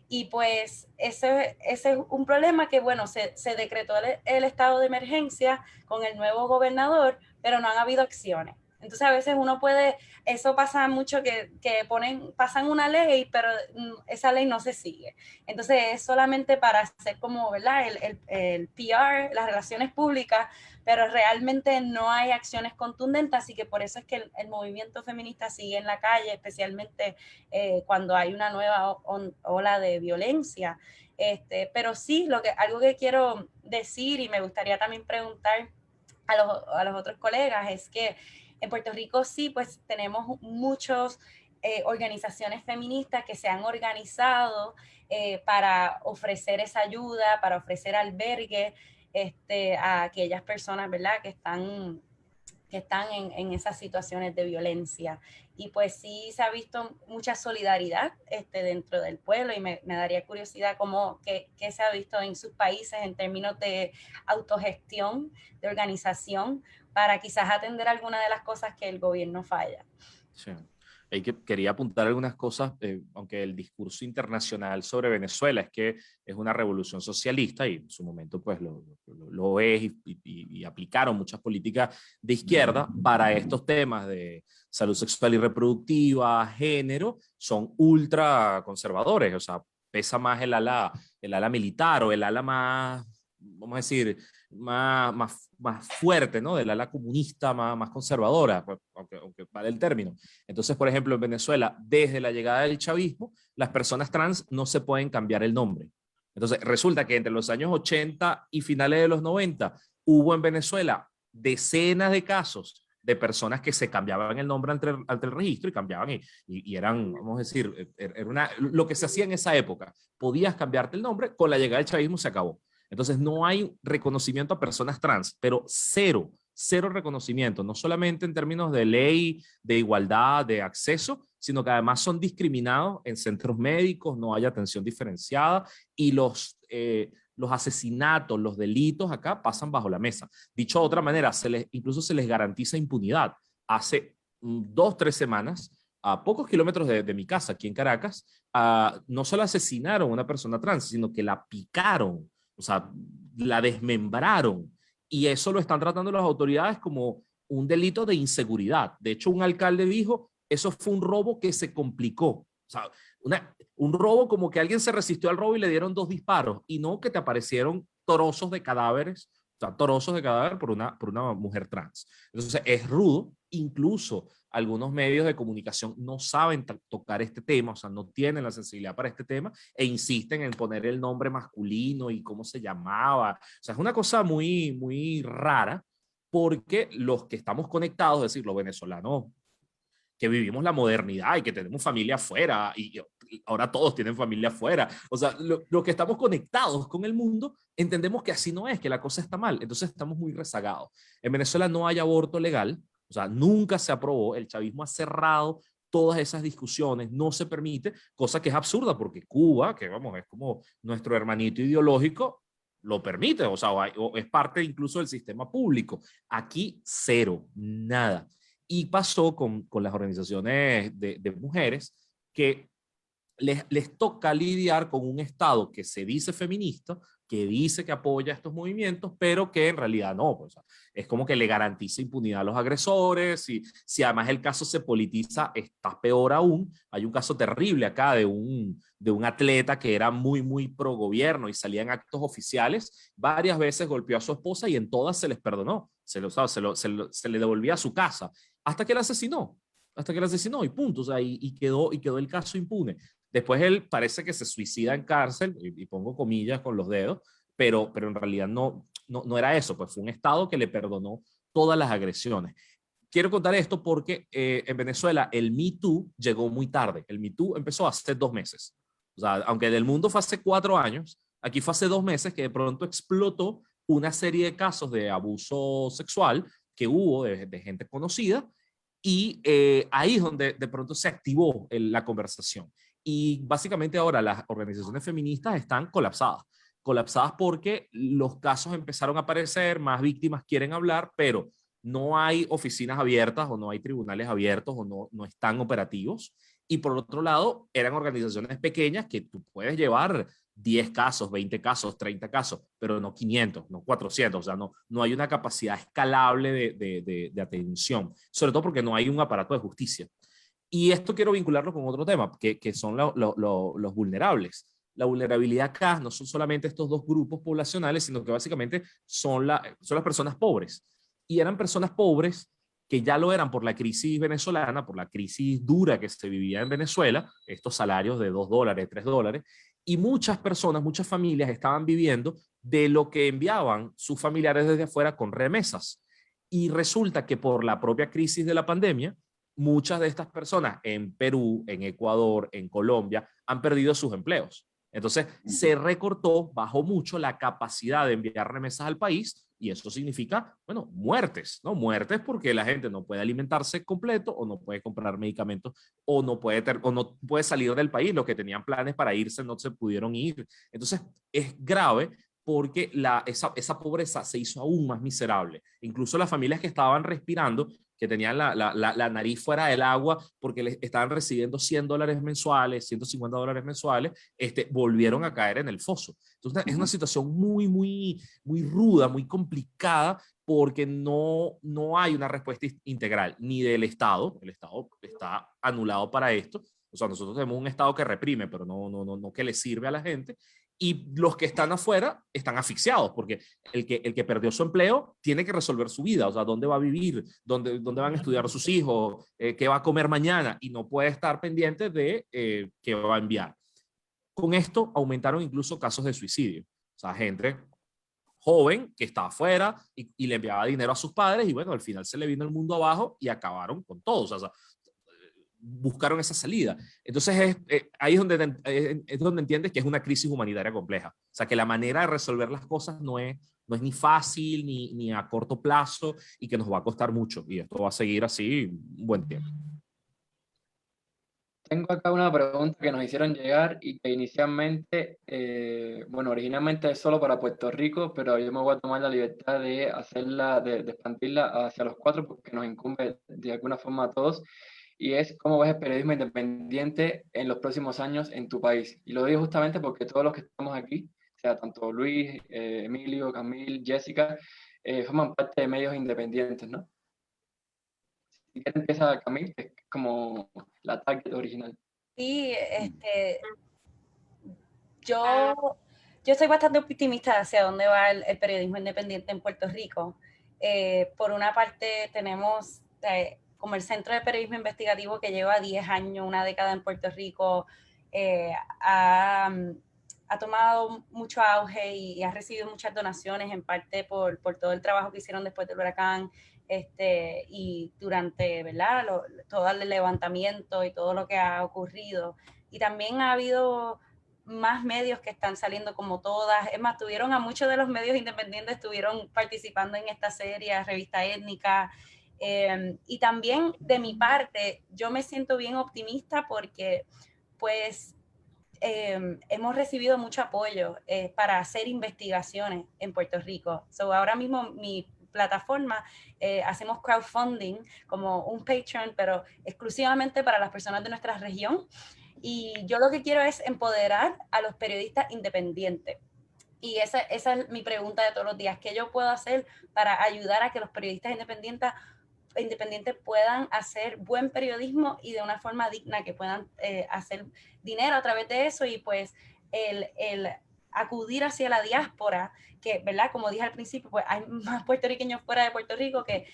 Y pues ese es un problema que, bueno, se decretó el estado de emergencia con el nuevo gobernador, pero no han habido acciones. Entonces a veces eso pasa mucho, que pasan una ley, pero esa ley no se sigue. Entonces es solamente para hacer como, ¿verdad?, el PR, las relaciones públicas, pero realmente no hay acciones contundentes, así que por eso es que el movimiento feminista sigue en la calle, especialmente cuando hay una nueva ola de violencia. Pero sí, algo que quiero decir, y me gustaría también preguntar a los otros colegas, es que en Puerto Rico sí, pues tenemos muchas organizaciones feministas que se han organizado para ofrecer esa ayuda, para ofrecer albergue a aquellas personas, ¿verdad?, que están en esas situaciones de violencia. y pues sí se ha visto mucha solidaridad dentro del pueblo, y me daría curiosidad qué se ha visto en sus países en términos de autogestión, de organización, para quizás atender alguna de las cosas que el gobierno falla. Sí. Quería apuntar algunas cosas, aunque el discurso internacional sobre Venezuela es que es una revolución socialista, y en su momento pues lo es, y aplicaron muchas políticas de izquierda para estos temas de salud sexual y reproductiva, género, son ultra conservadores. O sea, pesa más el ala militar, o el ala más, vamos a decir, más fuerte, ¿no? Del ala comunista, más conservadora, aunque vale el término. Entonces, por ejemplo, en Venezuela, desde la llegada del chavismo, las personas trans no se pueden cambiar el nombre. Entonces, resulta que entre los años 80 y finales de los 90 hubo en Venezuela decenas de casos de personas que se cambiaban el nombre ante el registro, y cambiaban y eran, vamos a decir, lo que se hacía en esa época. Podías cambiarte el nombre, con la llegada del chavismo se acabó. Entonces no hay reconocimiento a personas trans, pero cero reconocimiento, no solamente en términos de ley, de igualdad, de acceso, sino que además son discriminados en centros médicos, no hay atención diferenciada, y los asesinatos, los delitos acá pasan bajo la mesa. Dicho de otra manera, incluso se les garantiza impunidad. Hace 2-3 semanas, a pocos kilómetros de mi casa, aquí en Caracas, no solo asesinaron a una persona trans, sino que la picaron. O sea, la desmembraron, y eso lo están tratando las autoridades como un delito de inseguridad. De hecho, un alcalde dijo, eso fue un robo que se complicó. O sea, un robo como que alguien se resistió al robo y le dieron 2 disparos, y no que te aparecieron trozos de cadáveres, o sea, trozos de cadáver por una mujer trans. Entonces, es rudo. Incluso algunos medios de comunicación no saben tocar este tema, o sea, no tienen la sensibilidad para este tema, e insisten en poner el nombre masculino y cómo se llamaba. O sea, es una cosa muy, muy rara, porque los que estamos conectados, es decir, los venezolanos que vivimos la modernidad y que tenemos familia afuera, y ahora todos tienen familia afuera, o sea, los que estamos conectados con el mundo, entendemos que así no es, que la cosa está mal. Entonces estamos muy rezagados. En Venezuela no hay aborto legal. O sea, nunca se aprobó, el chavismo ha cerrado todas esas discusiones, no se permite, cosa que es absurda, porque Cuba, que vamos, es como nuestro hermanito ideológico, lo permite, o sea, o es parte incluso del sistema público. Aquí cero, nada. Y pasó con las organizaciones de mujeres, que les toca lidiar con un Estado que se dice feminista, que dice que apoya estos movimientos, pero que en realidad no. Pues, es como que le garantiza impunidad a los agresores, y si además el caso se politiza, está peor aún. Hay un caso terrible acá de un atleta que era muy, muy pro gobierno y salía en actos oficiales, varias veces golpeó a su esposa y en todas se les perdonó, se le devolvía a su casa, hasta que la asesinó. Y punto. O sea, y quedó el caso impune. Después él parece que se suicida en cárcel, y pongo comillas con los dedos, pero en realidad no era eso, pues fue un Estado que le perdonó todas las agresiones. Quiero contar esto porque en Venezuela el Me Too llegó muy tarde. El Me Too empezó hace 2 meses. O sea, aunque del mundo fue hace 4 años, aquí fue hace 2 meses que de pronto explotó una serie de casos de abuso sexual que hubo de gente conocida, y ahí es donde de pronto se activó la conversación. Y básicamente ahora las organizaciones feministas están colapsadas porque los casos empezaron a aparecer, más víctimas quieren hablar, pero no hay oficinas abiertas, o no hay tribunales abiertos, o no están operativos. Y por otro lado, eran organizaciones pequeñas que tú puedes llevar 10 casos, 20 casos, 30 casos, pero no 500, no 400. O sea, no hay una capacidad escalable de atención, sobre todo porque no hay un aparato de justicia. Y esto quiero vincularlo con otro tema, que son los vulnerables. La vulnerabilidad acá no son solamente estos 2 grupos poblacionales, sino que básicamente son las personas pobres. Y eran personas pobres que ya lo eran por la crisis venezolana, por la crisis dura que se vivía en Venezuela, estos salarios de $2, $3, y muchas personas, muchas familias estaban viviendo de lo que enviaban sus familiares desde afuera con remesas. Y resulta que por la propia crisis de la pandemia, muchas de estas personas en Perú, en Ecuador, en Colombia, han perdido sus empleos. Entonces se recortó, bajó mucho la capacidad de enviar remesas al país, y eso significa, bueno, muertes, ¿no? Muertes porque la gente no puede alimentarse completo o no puede comprar medicamentos o no puede salir del país. Los que tenían planes para irse no se pudieron ir. Entonces, es grave porque esa pobreza se hizo aún más miserable. Incluso las familias que estaban respirando, que tenían la nariz fuera del agua porque les estaban recibiendo $100 mensuales, $150 mensuales, volvieron a caer en el foso. Entonces, es una situación muy, muy, muy ruda, muy complicada, porque no hay una respuesta integral ni del Estado. El Estado está anulado para esto. O sea, nosotros tenemos un Estado que reprime, pero no que le sirve a la gente. Y los que están afuera están asfixiados, porque el que perdió su empleo tiene que resolver su vida, o sea, dónde va a vivir, dónde van a estudiar sus hijos, qué va a comer mañana, y no puede estar pendiente de qué va a enviar. Con esto aumentaron incluso casos de suicidio, o sea, gente joven que estaba afuera y le enviaba dinero a sus padres, y bueno, al final se le vino el mundo abajo y acabaron con todos, o sea, buscaron esa salida. Entonces ahí es donde entiendes que es una crisis humanitaria compleja. O sea, que la manera de resolver las cosas no es ni fácil ni a corto plazo, y que nos va a costar mucho. Y esto va a seguir así un buen tiempo. Tengo acá una pregunta que nos hicieron llegar y que inicialmente, bueno, originalmente es solo para Puerto Rico, pero yo me voy a tomar la libertad de hacerla, de expandirla hacia los cuatro, porque nos incumbe de alguna forma a todos. Y es cómo ves el periodismo independiente en los próximos años en tu país. Y lo digo justamente porque todos los que estamos aquí, sea tanto Luis, Emilio, Camil, Jessica, forman parte de medios independientes, ¿no? Si quieres empieza Camil, que es como la target original. Sí, yo soy bastante optimista hacia dónde va el periodismo independiente en Puerto Rico. Por una parte tenemos como el Centro de Periodismo Investigativo, que lleva 10 años, una década en Puerto Rico, ha tomado mucho auge y ha recibido muchas donaciones, en parte por todo el trabajo que hicieron después del huracán, y durante, ¿verdad?, todo el levantamiento y todo lo que ha ocurrido. Y también ha habido más medios que están saliendo, como Todas. Es más, tuvieron a muchos de los medios independientes, estuvieron participando en esta serie, Revista Étnica. Y también de mi parte, yo me siento bien optimista porque pues hemos recibido mucho apoyo para hacer investigaciones en Puerto Rico. So, ahora mismo mi plataforma hacemos crowdfunding como un Patreon, pero exclusivamente para las personas de nuestra región. Y yo lo que quiero es empoderar a los periodistas independientes. Y esa es mi pregunta de todos los días. ¿Qué yo puedo hacer para ayudar a que los periodistas independientes puedan hacer buen periodismo y de una forma digna, que puedan hacer dinero a través de eso? Y pues el acudir hacia la diáspora, que, ¿verdad?, como dije al principio, pues hay más puertorriqueños fuera de Puerto Rico que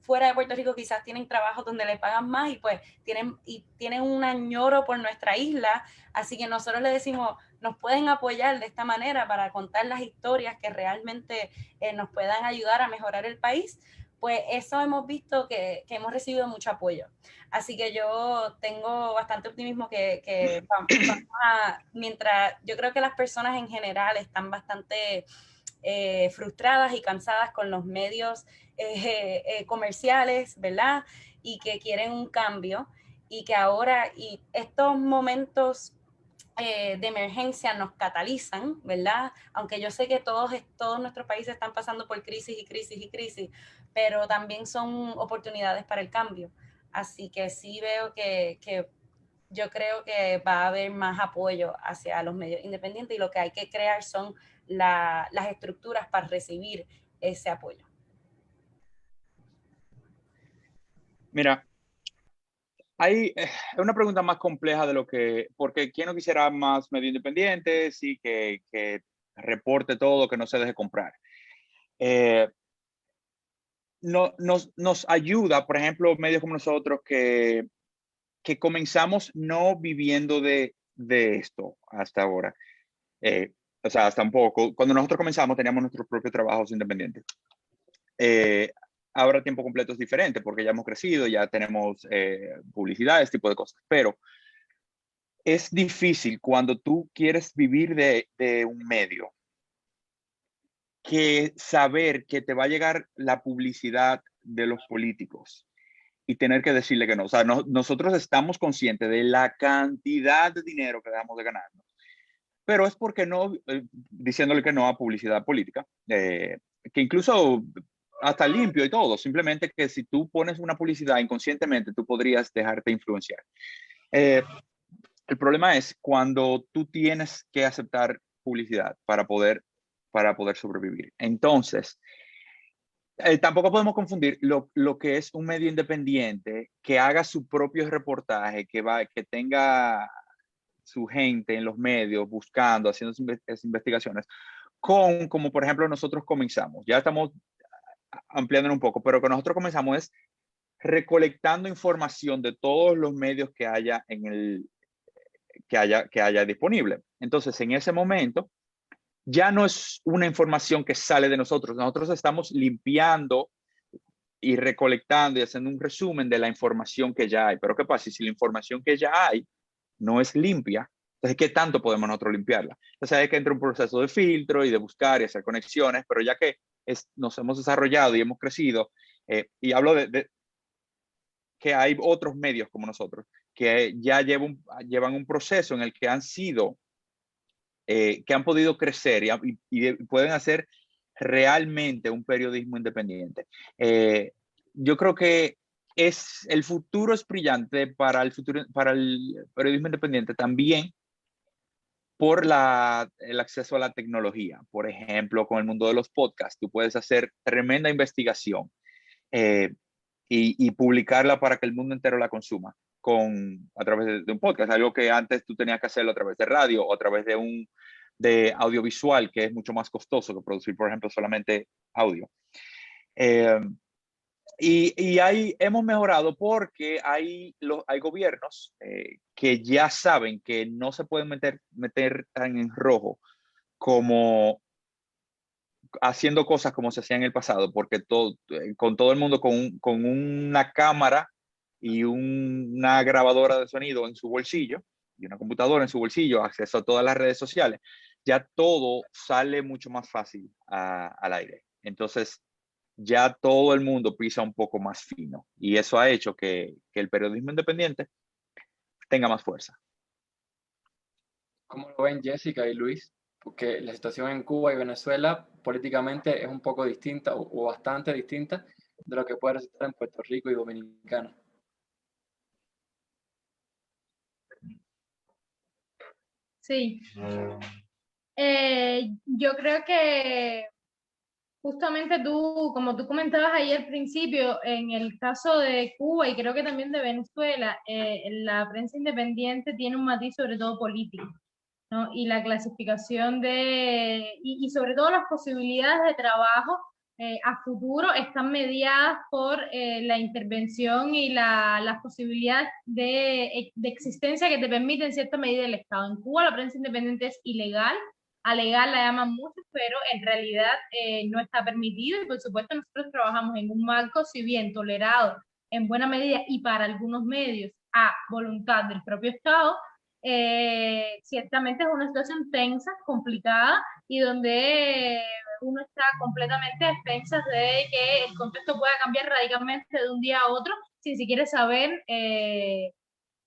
fuera de Puerto Rico quizás tienen trabajos donde le pagan más y pues tienen un añoro por nuestra isla. Así que nosotros le decimos, nos pueden apoyar de esta manera para contar las historias que realmente nos puedan ayudar a mejorar el país. Pues eso hemos visto que hemos recibido mucho apoyo. Así que yo tengo bastante optimismo que vamos mientras yo creo que las personas en general están bastante frustradas y cansadas con los medios comerciales, ¿verdad? Y que quieren un cambio, y que ahora, y estos momentos de emergencia nos catalizan, ¿verdad? Aunque yo sé que todos nuestros países están pasando por crisis y crisis y crisis, pero también son oportunidades para el cambio. Así que sí veo que yo creo que va a haber más apoyo hacia los medios independientes, y lo que hay que crear son las estructuras para recibir ese apoyo. Mira, hay una pregunta más compleja de lo que, porque ¿quién no quisiera más medios independientes y que reporte todo, que no se deje comprar? Nos ayuda, por ejemplo, medios como nosotros que comenzamos no viviendo de esto hasta ahora. O sea, hasta un poco. Cuando nosotros comenzamos teníamos nuestros propios trabajos independientes. Ahora tiempo completo es diferente porque ya hemos crecido, ya tenemos publicidad, este tipo de cosas. Pero es difícil cuando tú quieres vivir de un medio. que saber que te va a llegar la publicidad de los políticos y tener que decirle que no. O sea, nosotros estamos conscientes de la cantidad de dinero que dejamos de ganar, pero es porque no, diciéndole que no a publicidad política, que incluso hasta limpio y todo, simplemente que si tú pones una publicidad inconscientemente, tú podrías dejarte influenciar. El problema es cuando tú tienes que aceptar publicidad para poder sobrevivir. Entonces, tampoco podemos confundir lo que es un medio independiente que haga su propio reportaje, que tenga su gente en los medios buscando, haciendo esas investigaciones, como por ejemplo nosotros comenzamos. Ya estamos ampliando un poco, pero que nosotros comenzamos es recolectando información de todos los medios que haya que haya disponible. Entonces, en ese momento, ya no es una información que sale de nosotros. Nosotros estamos limpiando y recolectando y haciendo un resumen de la información que ya hay. Pero ¿qué pasa? Si la información que ya hay no es limpia, entonces, ¿qué tanto podemos nosotros limpiarla? Entonces, hay que entrar un proceso de filtro y de buscar y hacer conexiones, pero ya que nos hemos desarrollado y hemos crecido, y hablo de que hay otros medios como nosotros, que ya llevan un proceso en el que que han podido crecer y pueden hacer realmente un periodismo independiente. Yo creo que el futuro es brillante para el periodismo independiente también por el acceso a la tecnología. Por ejemplo, con el mundo de los podcasts, tú puedes hacer tremenda investigación y publicarla para que el mundo entero la consuma a través de un podcast, algo que antes tú tenías que hacerlo a través de radio o a través de audiovisual, que es mucho más costoso que producir, por ejemplo, solamente audio. Y hemos mejorado porque hay gobiernos que ya saben que no se pueden meter tan en rojo como haciendo cosas como se hacía en el pasado, porque con todo el mundo con una cámara y una grabadora de sonido en su bolsillo y una computadora en su bolsillo, acceso a todas las redes sociales, ya todo sale mucho más fácil al aire. Entonces, ya todo el mundo pisa un poco más fino y eso ha hecho que el periodismo independiente tenga más fuerza. ¿Cómo lo ven Jessica y Luis? Porque la situación en Cuba y Venezuela políticamente es un poco distinta o bastante distinta de lo que puede resultar en Puerto Rico y Dominicana. Sí. Yo creo que justamente como tú comentabas ahí al principio, en el caso de Cuba y creo que también de Venezuela, la prensa independiente tiene un matiz sobre todo político, ¿no? Y la clasificación y sobre todo las posibilidades de trabajo a futuro están mediadas por la intervención y las posibilidades de existencia que te permite en cierta medida el Estado. En Cuba la prensa independiente es ilegal, a legal la llaman muchos, pero en realidad no está permitido y por supuesto nosotros trabajamos en un marco, si bien tolerado en buena medida y para algunos medios a voluntad del propio Estado, ciertamente es una situación tensa, complicada y donde uno está completamente a expensas de que el contexto pueda cambiar radicalmente de un día a otro sin siquiera saber,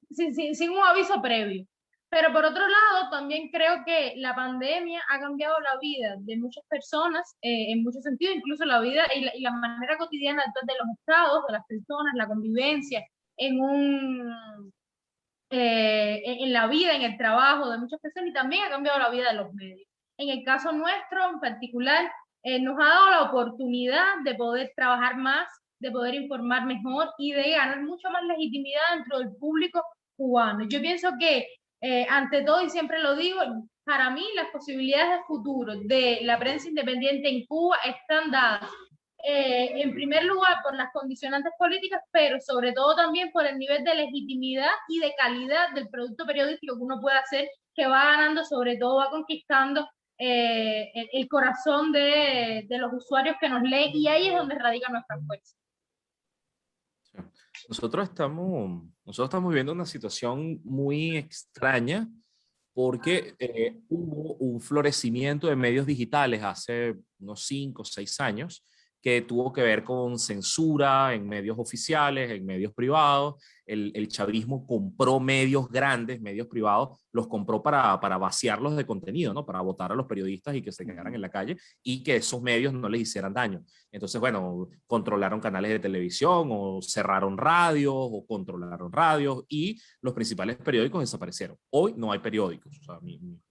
sin un aviso previo. Pero por otro lado, también creo que la pandemia ha cambiado la vida de muchas personas en muchos sentidos, incluso la vida y la manera cotidiana de los estados, de las personas, la convivencia en la vida, en el trabajo de muchas personas y también ha cambiado la vida de los medios. En el caso nuestro en particular, nos ha dado la oportunidad de poder trabajar más, de poder informar mejor y de ganar mucho más legitimidad dentro del público cubano. Yo pienso que ante todo, y siempre lo digo, para mí las posibilidades de futuro de la prensa independiente en Cuba están dadas en primer lugar por las condicionantes políticas, pero sobre todo también por el nivel de legitimidad y de calidad del producto periodístico que uno puede hacer, que va ganando, sobre todo va conquistando el corazón de los usuarios que nos leen, y ahí es donde radica nuestra fuerza. Nosotros estamos viviendo una situación muy extraña porque hubo un florecimiento de medios digitales hace unos 5 o 6 años que tuvo que ver con censura en medios oficiales, en medios privados. El chavismo compró medios grandes, medios privados, los compró para vaciarlos de contenido, ¿no? Para votar a los periodistas y que se quedaran en la calle y que esos medios no les hicieran daño. Entonces, bueno, controlaron canales de televisión o cerraron radios o controlaron radios y los principales periódicos desaparecieron. Hoy no hay periódicos. O sea,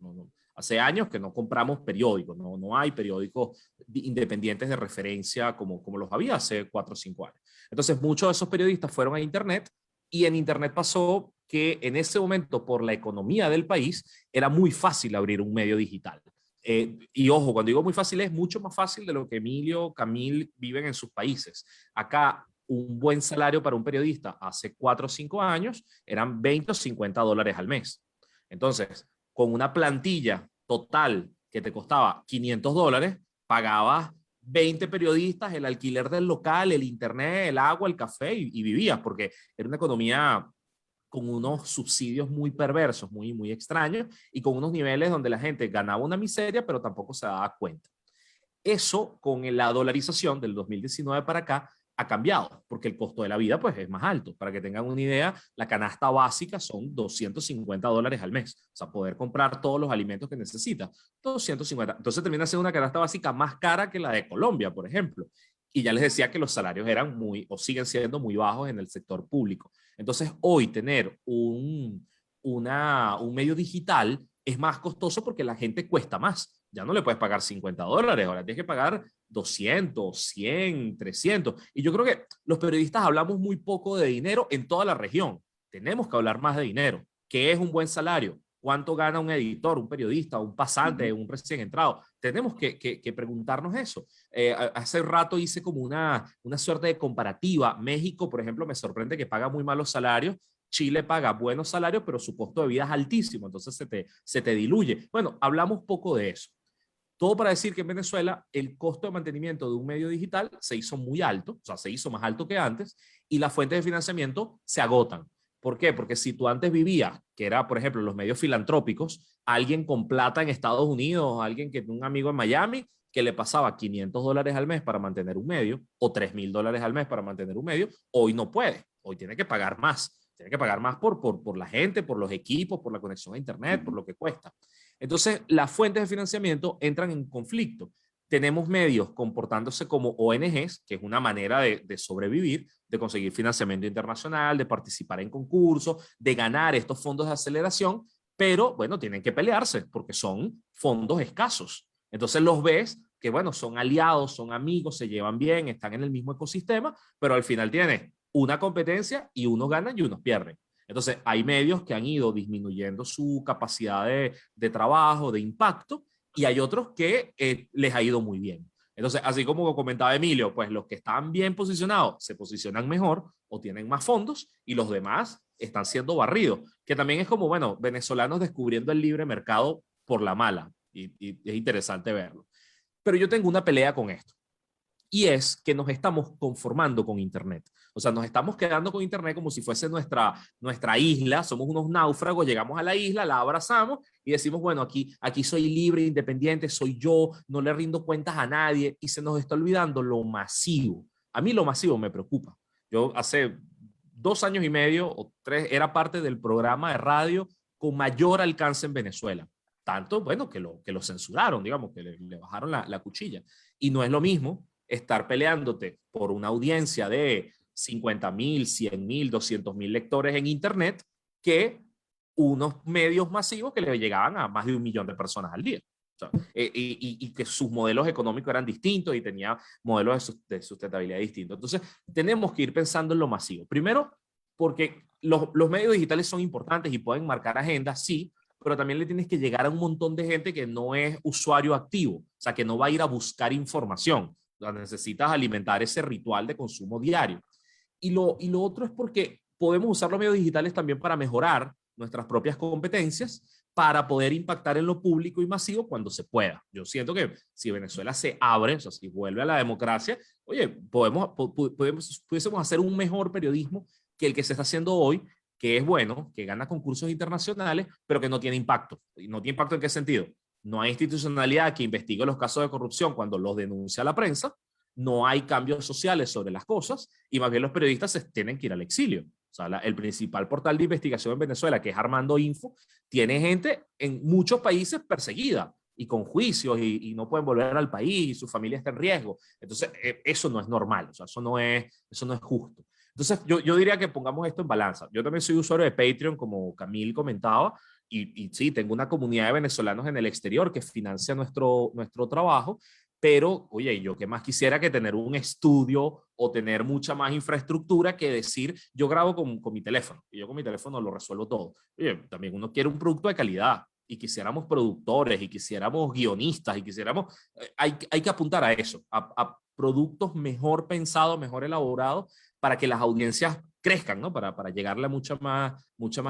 no, hace años que no compramos periódicos, no hay periódicos independientes de referencia como los había hace 4 o 5 años. Entonces, muchos de esos periodistas fueron a Internet y en Internet pasó que en ese momento, por la economía del país, era muy fácil abrir un medio digital. Y ojo, cuando digo muy fácil, es mucho más fácil de lo que Emilio, Camil viven en sus países. Acá, un buen salario para un periodista hace 4 o 5 años eran 20 o 50 dólares al mes. Entonces, con una plantilla total que te costaba 500 dólares, pagabas 20 periodistas, el alquiler del local, el internet, el agua, el café y vivías, porque era una economía con unos subsidios muy perversos, muy extraños, y con unos niveles donde la gente ganaba una miseria, pero tampoco se daba cuenta. Eso, con la dolarización del 2019 para acá, ha cambiado, porque el costo de la vida pues, es más alto. Para que tengan una idea, la canasta básica son 250 dólares al mes. O sea, poder comprar todos los alimentos que necesita, 250. Entonces termina siendo una canasta básica más cara que la de Colombia, por ejemplo. Y ya les decía que los salarios eran o siguen siendo muy bajos en el sector público. Entonces, hoy tener un medio digital es más costoso porque la gente cuesta más. Ya no le puedes pagar 50 dólares, ahora tienes que pagar 200, 100, 300. Y yo creo que los periodistas hablamos muy poco de dinero en toda la región. Tenemos que hablar más de dinero. ¿Qué es un buen salario? ¿Cuánto gana un editor, un periodista, un pasante, un recién entrado? Tenemos que preguntarnos eso. Hace rato hice como una suerte de comparativa. México, por ejemplo, me sorprende que paga muy malos salarios. Chile paga buenos salarios, pero su costo de vida es altísimo, entonces se te diluye. Bueno, hablamos poco de eso. Todo para decir que en Venezuela el costo de mantenimiento de un medio digital se hizo muy alto, o sea, se hizo más alto que antes, y las fuentes de financiamiento se agotan. ¿Por qué? Porque si tú antes vivías, que era, por ejemplo, los medios filantrópicos, alguien con plata en Estados Unidos, alguien que un amigo en Miami, que le pasaba 500 dólares al mes para mantener un medio, o 3.000 dólares al mes para mantener un medio, hoy no puede, hoy tiene que pagar más. Tiene que pagar más por la gente, por los equipos, por la conexión a Internet, por lo que cuesta. Entonces, las fuentes de financiamiento entran en conflicto. Tenemos medios comportándose como ONGs, que es una manera de sobrevivir, de conseguir financiamiento internacional, de participar en concursos, de ganar estos fondos de aceleración, pero bueno, tienen que pelearse porque son fondos escasos. Entonces los ves que bueno, son aliados, son amigos, se llevan bien, están en el mismo ecosistema, pero al final tienes una competencia y unos ganan y unos pierden. Entonces, hay medios que han ido disminuyendo su capacidad de trabajo, de impacto, y hay otros que les ha ido muy bien. Entonces, así como comentaba Emilio, pues los que están bien posicionados se posicionan mejor o tienen más fondos y los demás están siendo barridos, que también es como, bueno, venezolanos descubriendo el libre mercado por la mala, y es interesante verlo. Pero yo tengo una pelea con esto. Y es que nos estamos conformando con Internet. O sea, nos estamos quedando con Internet como si fuese nuestra isla. Somos unos náufragos, llegamos a la isla, la abrazamos y decimos, bueno, aquí soy libre, independiente, soy yo, no le rindo cuentas a nadie. Y se nos está olvidando lo masivo. A mí lo masivo me preocupa. Yo hace 2 años y medio o 3 era parte del programa de radio con mayor alcance en Venezuela. Tanto, bueno, que lo censuraron, digamos, que le bajaron la cuchilla. Y no es lo mismo estar peleándote por una audiencia de 50.000, 100.000, 200.000 lectores en Internet que unos medios masivos que le llegaban a más de 1 millón de personas al día. O sea, y que sus modelos económicos eran distintos y tenía modelos de sustentabilidad distintos. Entonces, tenemos que ir pensando en lo masivo. Primero, porque los medios digitales son importantes y pueden marcar agendas, sí, pero también le tienes que llegar a un montón de gente que no es usuario activo, o sea, que no va a ir a buscar información. O sea, necesitas alimentar ese ritual de consumo diario. Y lo otro es porque podemos usar los medios digitales también para mejorar nuestras propias competencias, para poder impactar en lo público y masivo cuando se pueda. Yo siento que si Venezuela se abre, o sea, si vuelve a la democracia, oye, pudiésemos hacer un mejor periodismo que el que se está haciendo hoy, que es bueno, que gana concursos internacionales, pero que no tiene impacto. ¿Y no tiene impacto en qué sentido? No hay institucionalidad que investigue los casos de corrupción cuando los denuncia la prensa, no hay cambios sociales sobre las cosas, y más bien los periodistas se tienen que ir al exilio. O sea, el principal portal de investigación en Venezuela, que es Armando Info, tiene gente en muchos países perseguida y con juicios y no pueden volver al país y su familia está en riesgo. Entonces, eso no es normal, o sea, eso no es justo. Entonces, yo diría que pongamos esto en balanza. Yo también soy usuario de Patreon, como Camille comentaba, y sí, tengo una comunidad de venezolanos en el exterior que financia nuestro trabajo, pero, oye, yo qué más quisiera que tener un estudio o tener mucha más infraestructura que decir, yo grabo con mi teléfono, y yo con mi teléfono lo resuelvo todo. Oye, también uno quiere un producto de calidad, y quisiéramos productores, y quisiéramos guionistas, y quisiéramos, hay que apuntar a eso, a productos mejor pensados, mejor elaborados, para que las audiencias crezcan, ¿no? Para llegarle a mucha más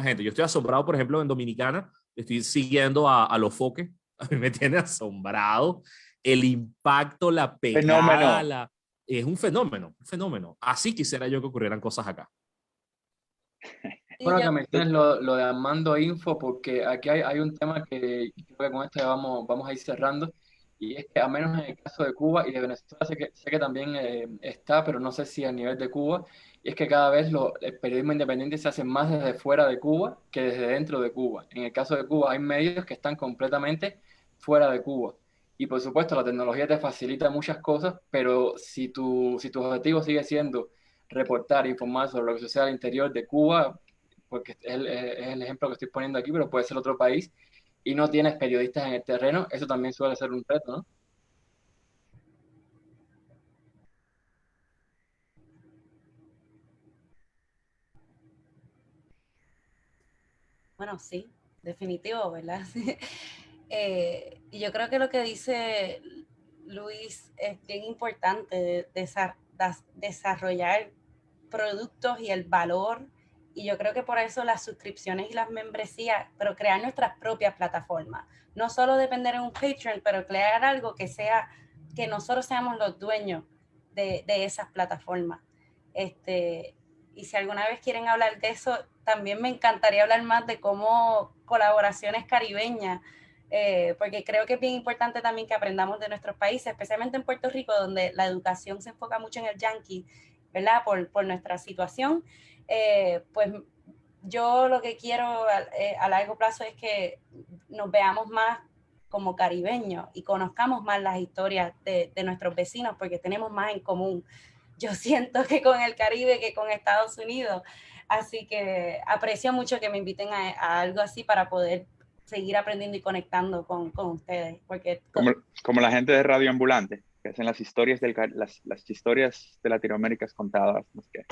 gente. Yo estoy asombrado, por ejemplo, en Dominicana, estoy siguiendo a Los Foques, a mí me tiene asombrado el impacto, la pegada, es un fenómeno, un fenómeno. Así quisiera yo que ocurrieran cosas acá. Bueno, que menciones lo de Armando Info, porque aquí hay un tema que creo que con esto ya vamos a ir cerrando, y es que al menos en el caso de Cuba y de Venezuela sé que también está, pero no sé si a nivel de Cuba, y es que cada vez el periodismo independiente se hace más desde fuera de Cuba que desde dentro de Cuba. En el caso de Cuba hay medios que están completamente fuera de Cuba. Y por supuesto la tecnología te facilita muchas cosas, pero si tu objetivo sigue siendo reportar, informar sobre lo que sucede al interior de Cuba, porque es el ejemplo que estoy poniendo aquí, pero puede ser otro país, y no tienes periodistas en el terreno, eso también suele ser un reto, ¿no? Bueno, sí, definitivo, ¿verdad? Y yo creo que lo que dice Luis es bien importante, desarrollar productos y el valor, y yo creo que por eso las suscripciones y las membresías, pero crear nuestras propias plataformas, no solo depender en un Patreon, pero crear algo que nosotros seamos los dueños de esas plataformas. Y si alguna vez quieren hablar de eso, también me encantaría hablar más de cómo colaboraciones caribeñas, porque creo que es bien importante también que aprendamos de nuestros países, especialmente en Puerto Rico, donde la educación se enfoca mucho en el yankee, ¿verdad? Por nuestra situación. Pues yo lo que quiero a largo plazo es que nos veamos más como caribeños y conozcamos más las historias de nuestros vecinos, porque tenemos más en común. Yo siento que con el Caribe que con Estados Unidos. Así que aprecio mucho que me inviten a algo así para poder seguir aprendiendo y conectando con ustedes. Porque como la gente de Radio Ambulante, que hacen las historias las historias de Latinoamérica contadas. Es que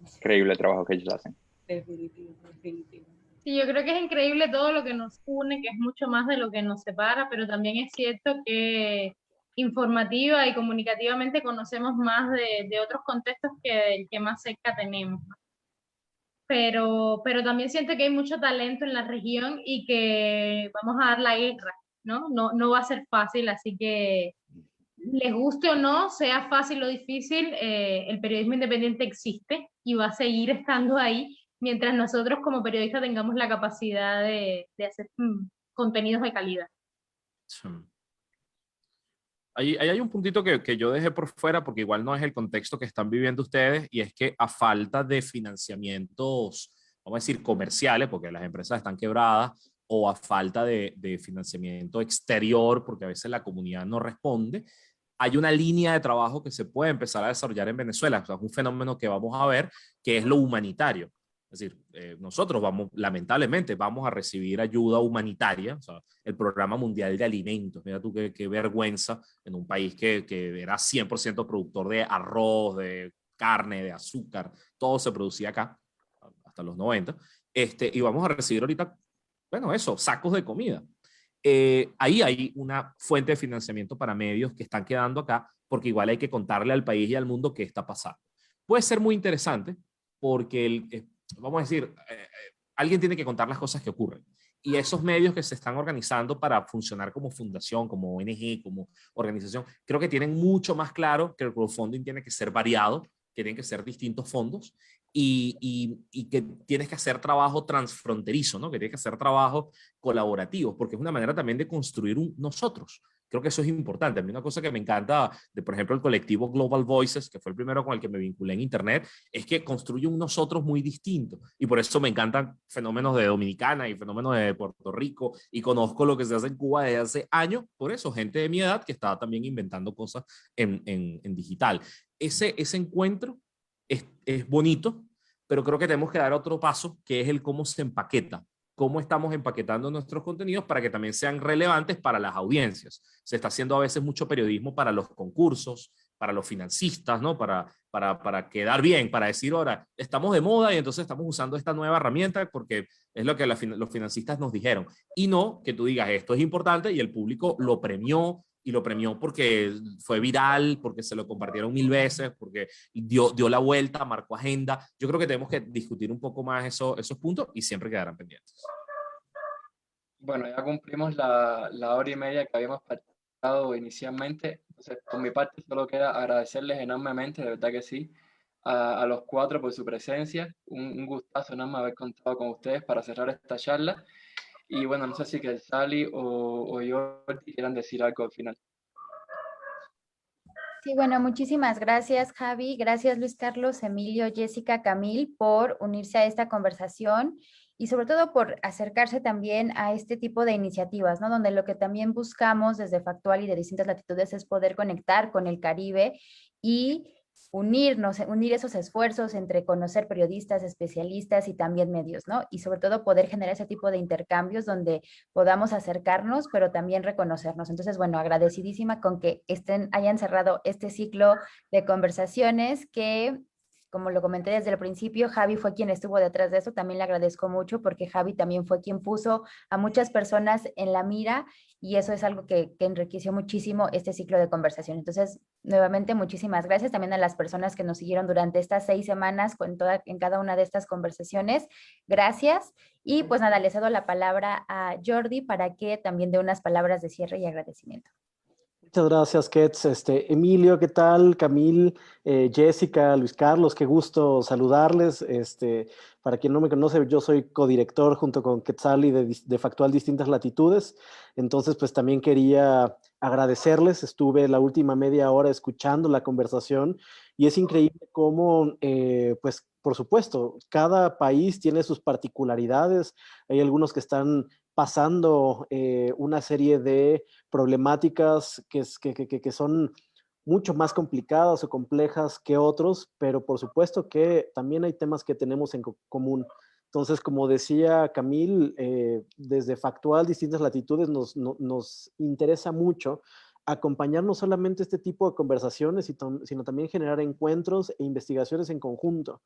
increíble el trabajo que ellos hacen. Definitivo. Sí, yo creo que es increíble todo lo que nos une, que es mucho más de lo que nos separa, pero también es cierto que informativa y comunicativamente conocemos más de otros contextos que el que más cerca tenemos. Pero también siento que hay mucho talento en la región y que vamos a dar la guerra, ¿no? No va a ser fácil, así que les guste o no, sea fácil o difícil, el periodismo independiente existe y va a seguir estando ahí mientras nosotros como periodistas tengamos la capacidad de hacer contenidos de calidad. Sí. Ahí hay un puntito que yo dejé por fuera porque igual no es el contexto que están viviendo ustedes, y es que a falta de financiamientos, vamos a decir, comerciales, porque las empresas están quebradas, o a falta de financiamiento exterior, porque a veces la comunidad no responde, hay una línea de trabajo que se puede empezar a desarrollar en Venezuela. O sea, es un fenómeno que vamos a ver, que es lo humanitario. Es decir, nosotros lamentablemente, vamos a recibir ayuda humanitaria, o sea, el Programa Mundial de Alimentos. Mira tú qué vergüenza en un país que era 100% productor de arroz, de carne, de azúcar, todo se producía acá, hasta los 90, y vamos a recibir ahorita, bueno, eso, sacos de comida. Ahí hay una fuente de financiamiento para medios que están quedando acá, porque igual hay que contarle al país y al mundo qué está pasando. Puede ser muy interesante porque, vamos a decir, alguien tiene que contar las cosas que ocurren. Y esos medios que se están organizando para funcionar como fundación, como ONG, como organización, creo que tienen mucho más claro que el crowdfunding tiene que ser variado, que tienen que ser distintos fondos y que tienes que hacer trabajo transfronterizo, ¿no? Que tienes que hacer trabajo colaborativo, porque es una manera también de construir un nosotros. Creo que eso es importante. A mí una cosa que me encanta de, por ejemplo, el colectivo Global Voices, que fue el primero con el que me vinculé en Internet, es que construye un nosotros muy distinto. Y por eso me encantan fenómenos de Dominicana y fenómenos de Puerto Rico. Y conozco lo que se hace en Cuba desde hace años. Por eso, gente de mi edad que estaba también inventando cosas en digital. Ese encuentro es bonito, pero creo que tenemos que dar otro paso, que es el cómo se empaqueta. Cómo estamos empaquetando nuestros contenidos para que también sean relevantes para las audiencias. Se está haciendo a veces mucho periodismo para los concursos, para los financistas, ¿no? Para quedar bien, para decir, ahora, estamos de moda y entonces estamos usando esta nueva herramienta porque es lo que los financistas nos dijeron. Y no que tú digas, esto es importante y el público lo premió, y lo premió porque fue viral, porque se lo compartieron 1000 veces, porque dio la vuelta, marcó agenda. Yo creo que tenemos que discutir un poco más esos puntos y siempre quedarán pendientes. Bueno, ya cumplimos la hora y media que habíamos pactado inicialmente. Entonces, por mi parte, solo queda agradecerles enormemente, de verdad que sí, a los cuatro por su presencia. Un gustazo enorme haber contado con ustedes para cerrar esta charla. Y bueno, no sé si que Sally o Jordi quieran decir algo al final. Sí, bueno, muchísimas gracias, Javi. Gracias, Luis Carlos, Emilio, Jessica, Camil, por unirse a esta conversación y sobre todo por acercarse también a este tipo de iniciativas, ¿no? Donde lo que también buscamos desde Factual y de distintas latitudes es poder conectar con el Caribe y unir esos esfuerzos entre conocer periodistas, especialistas y también medios, ¿no? Y sobre todo poder generar ese tipo de intercambios donde podamos acercarnos, pero también reconocernos. Entonces, bueno, agradecidísima con que hayan cerrado este ciclo de conversaciones que, como lo comenté desde el principio, Javi fue quien estuvo detrás de eso. También le agradezco mucho porque Javi también fue quien puso a muchas personas en la mira y eso es algo que enriqueció muchísimo este ciclo de conversación. Entonces, nuevamente, muchísimas gracias también a las personas que nos siguieron durante estas 6 semanas en cada una de estas conversaciones. Gracias. Y pues nada, le cedo la palabra a Jordi para que también dé unas palabras de cierre y agradecimiento. Muchas gracias, Kets. Emilio, ¿qué tal? Camil, Jessica, Luis Carlos, qué gusto saludarles. Para quien no me conoce, yo soy codirector junto con Quetzali de Factual Distintas Latitudes. Entonces, pues también quería agradecerles. Estuve la última media hora escuchando la conversación y es increíble cómo, pues, por supuesto, cada país tiene sus particularidades. Hay algunos que están pasando una serie de problemáticas que son mucho más complicadas o complejas que otros, pero por supuesto que también hay temas que tenemos en común. Entonces, como decía Camil, desde Factual Distintas Latitudes nos interesa mucho acompañar no solamente este tipo de conversaciones, sino también generar encuentros e investigaciones en conjunto.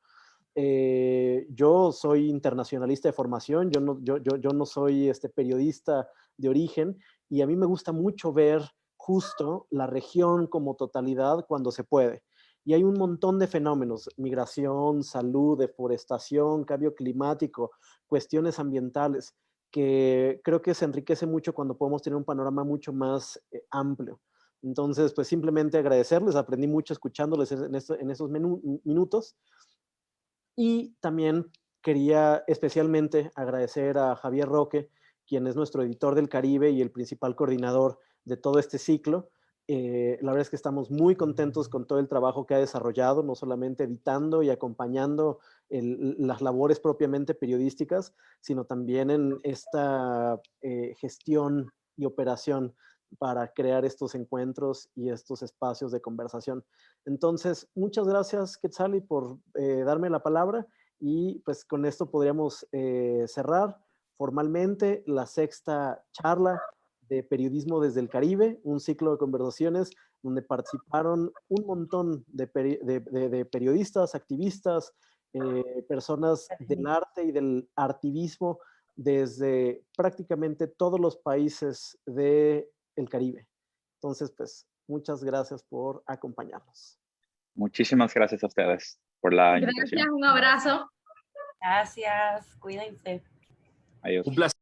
Yo soy internacionalista de formación, yo no soy periodista de origen, y a mí me gusta mucho ver justo la región como totalidad cuando se puede. Y hay un montón de fenómenos: migración, salud, deforestación, cambio climático, cuestiones ambientales, que creo que se enriquece mucho cuando podemos tener un panorama mucho más amplio. Entonces, pues simplemente agradecerles, aprendí mucho escuchándoles en esos minutos. Y también quería especialmente agradecer a Javier Roque, quien es nuestro editor del Caribe y el principal coordinador de todo este ciclo. La verdad es que estamos muy contentos con todo el trabajo que ha desarrollado, no solamente editando y acompañando las labores propiamente periodísticas, sino también en esta gestión y operación para crear estos encuentros y estos espacios de conversación. Entonces, muchas gracias, Quetzali, por darme la palabra, y pues con esto podríamos cerrar formalmente la 6ª charla de Periodismo desde el Caribe, un ciclo de conversaciones donde participaron un montón de periodistas, activistas, personas del arte y del artivismo desde prácticamente todos los países del Caribe. Entonces, pues, muchas gracias por acompañarnos. Muchísimas gracias a ustedes por la invitación. Gracias, un abrazo. Gracias, cuídense. Adiós. Un placer.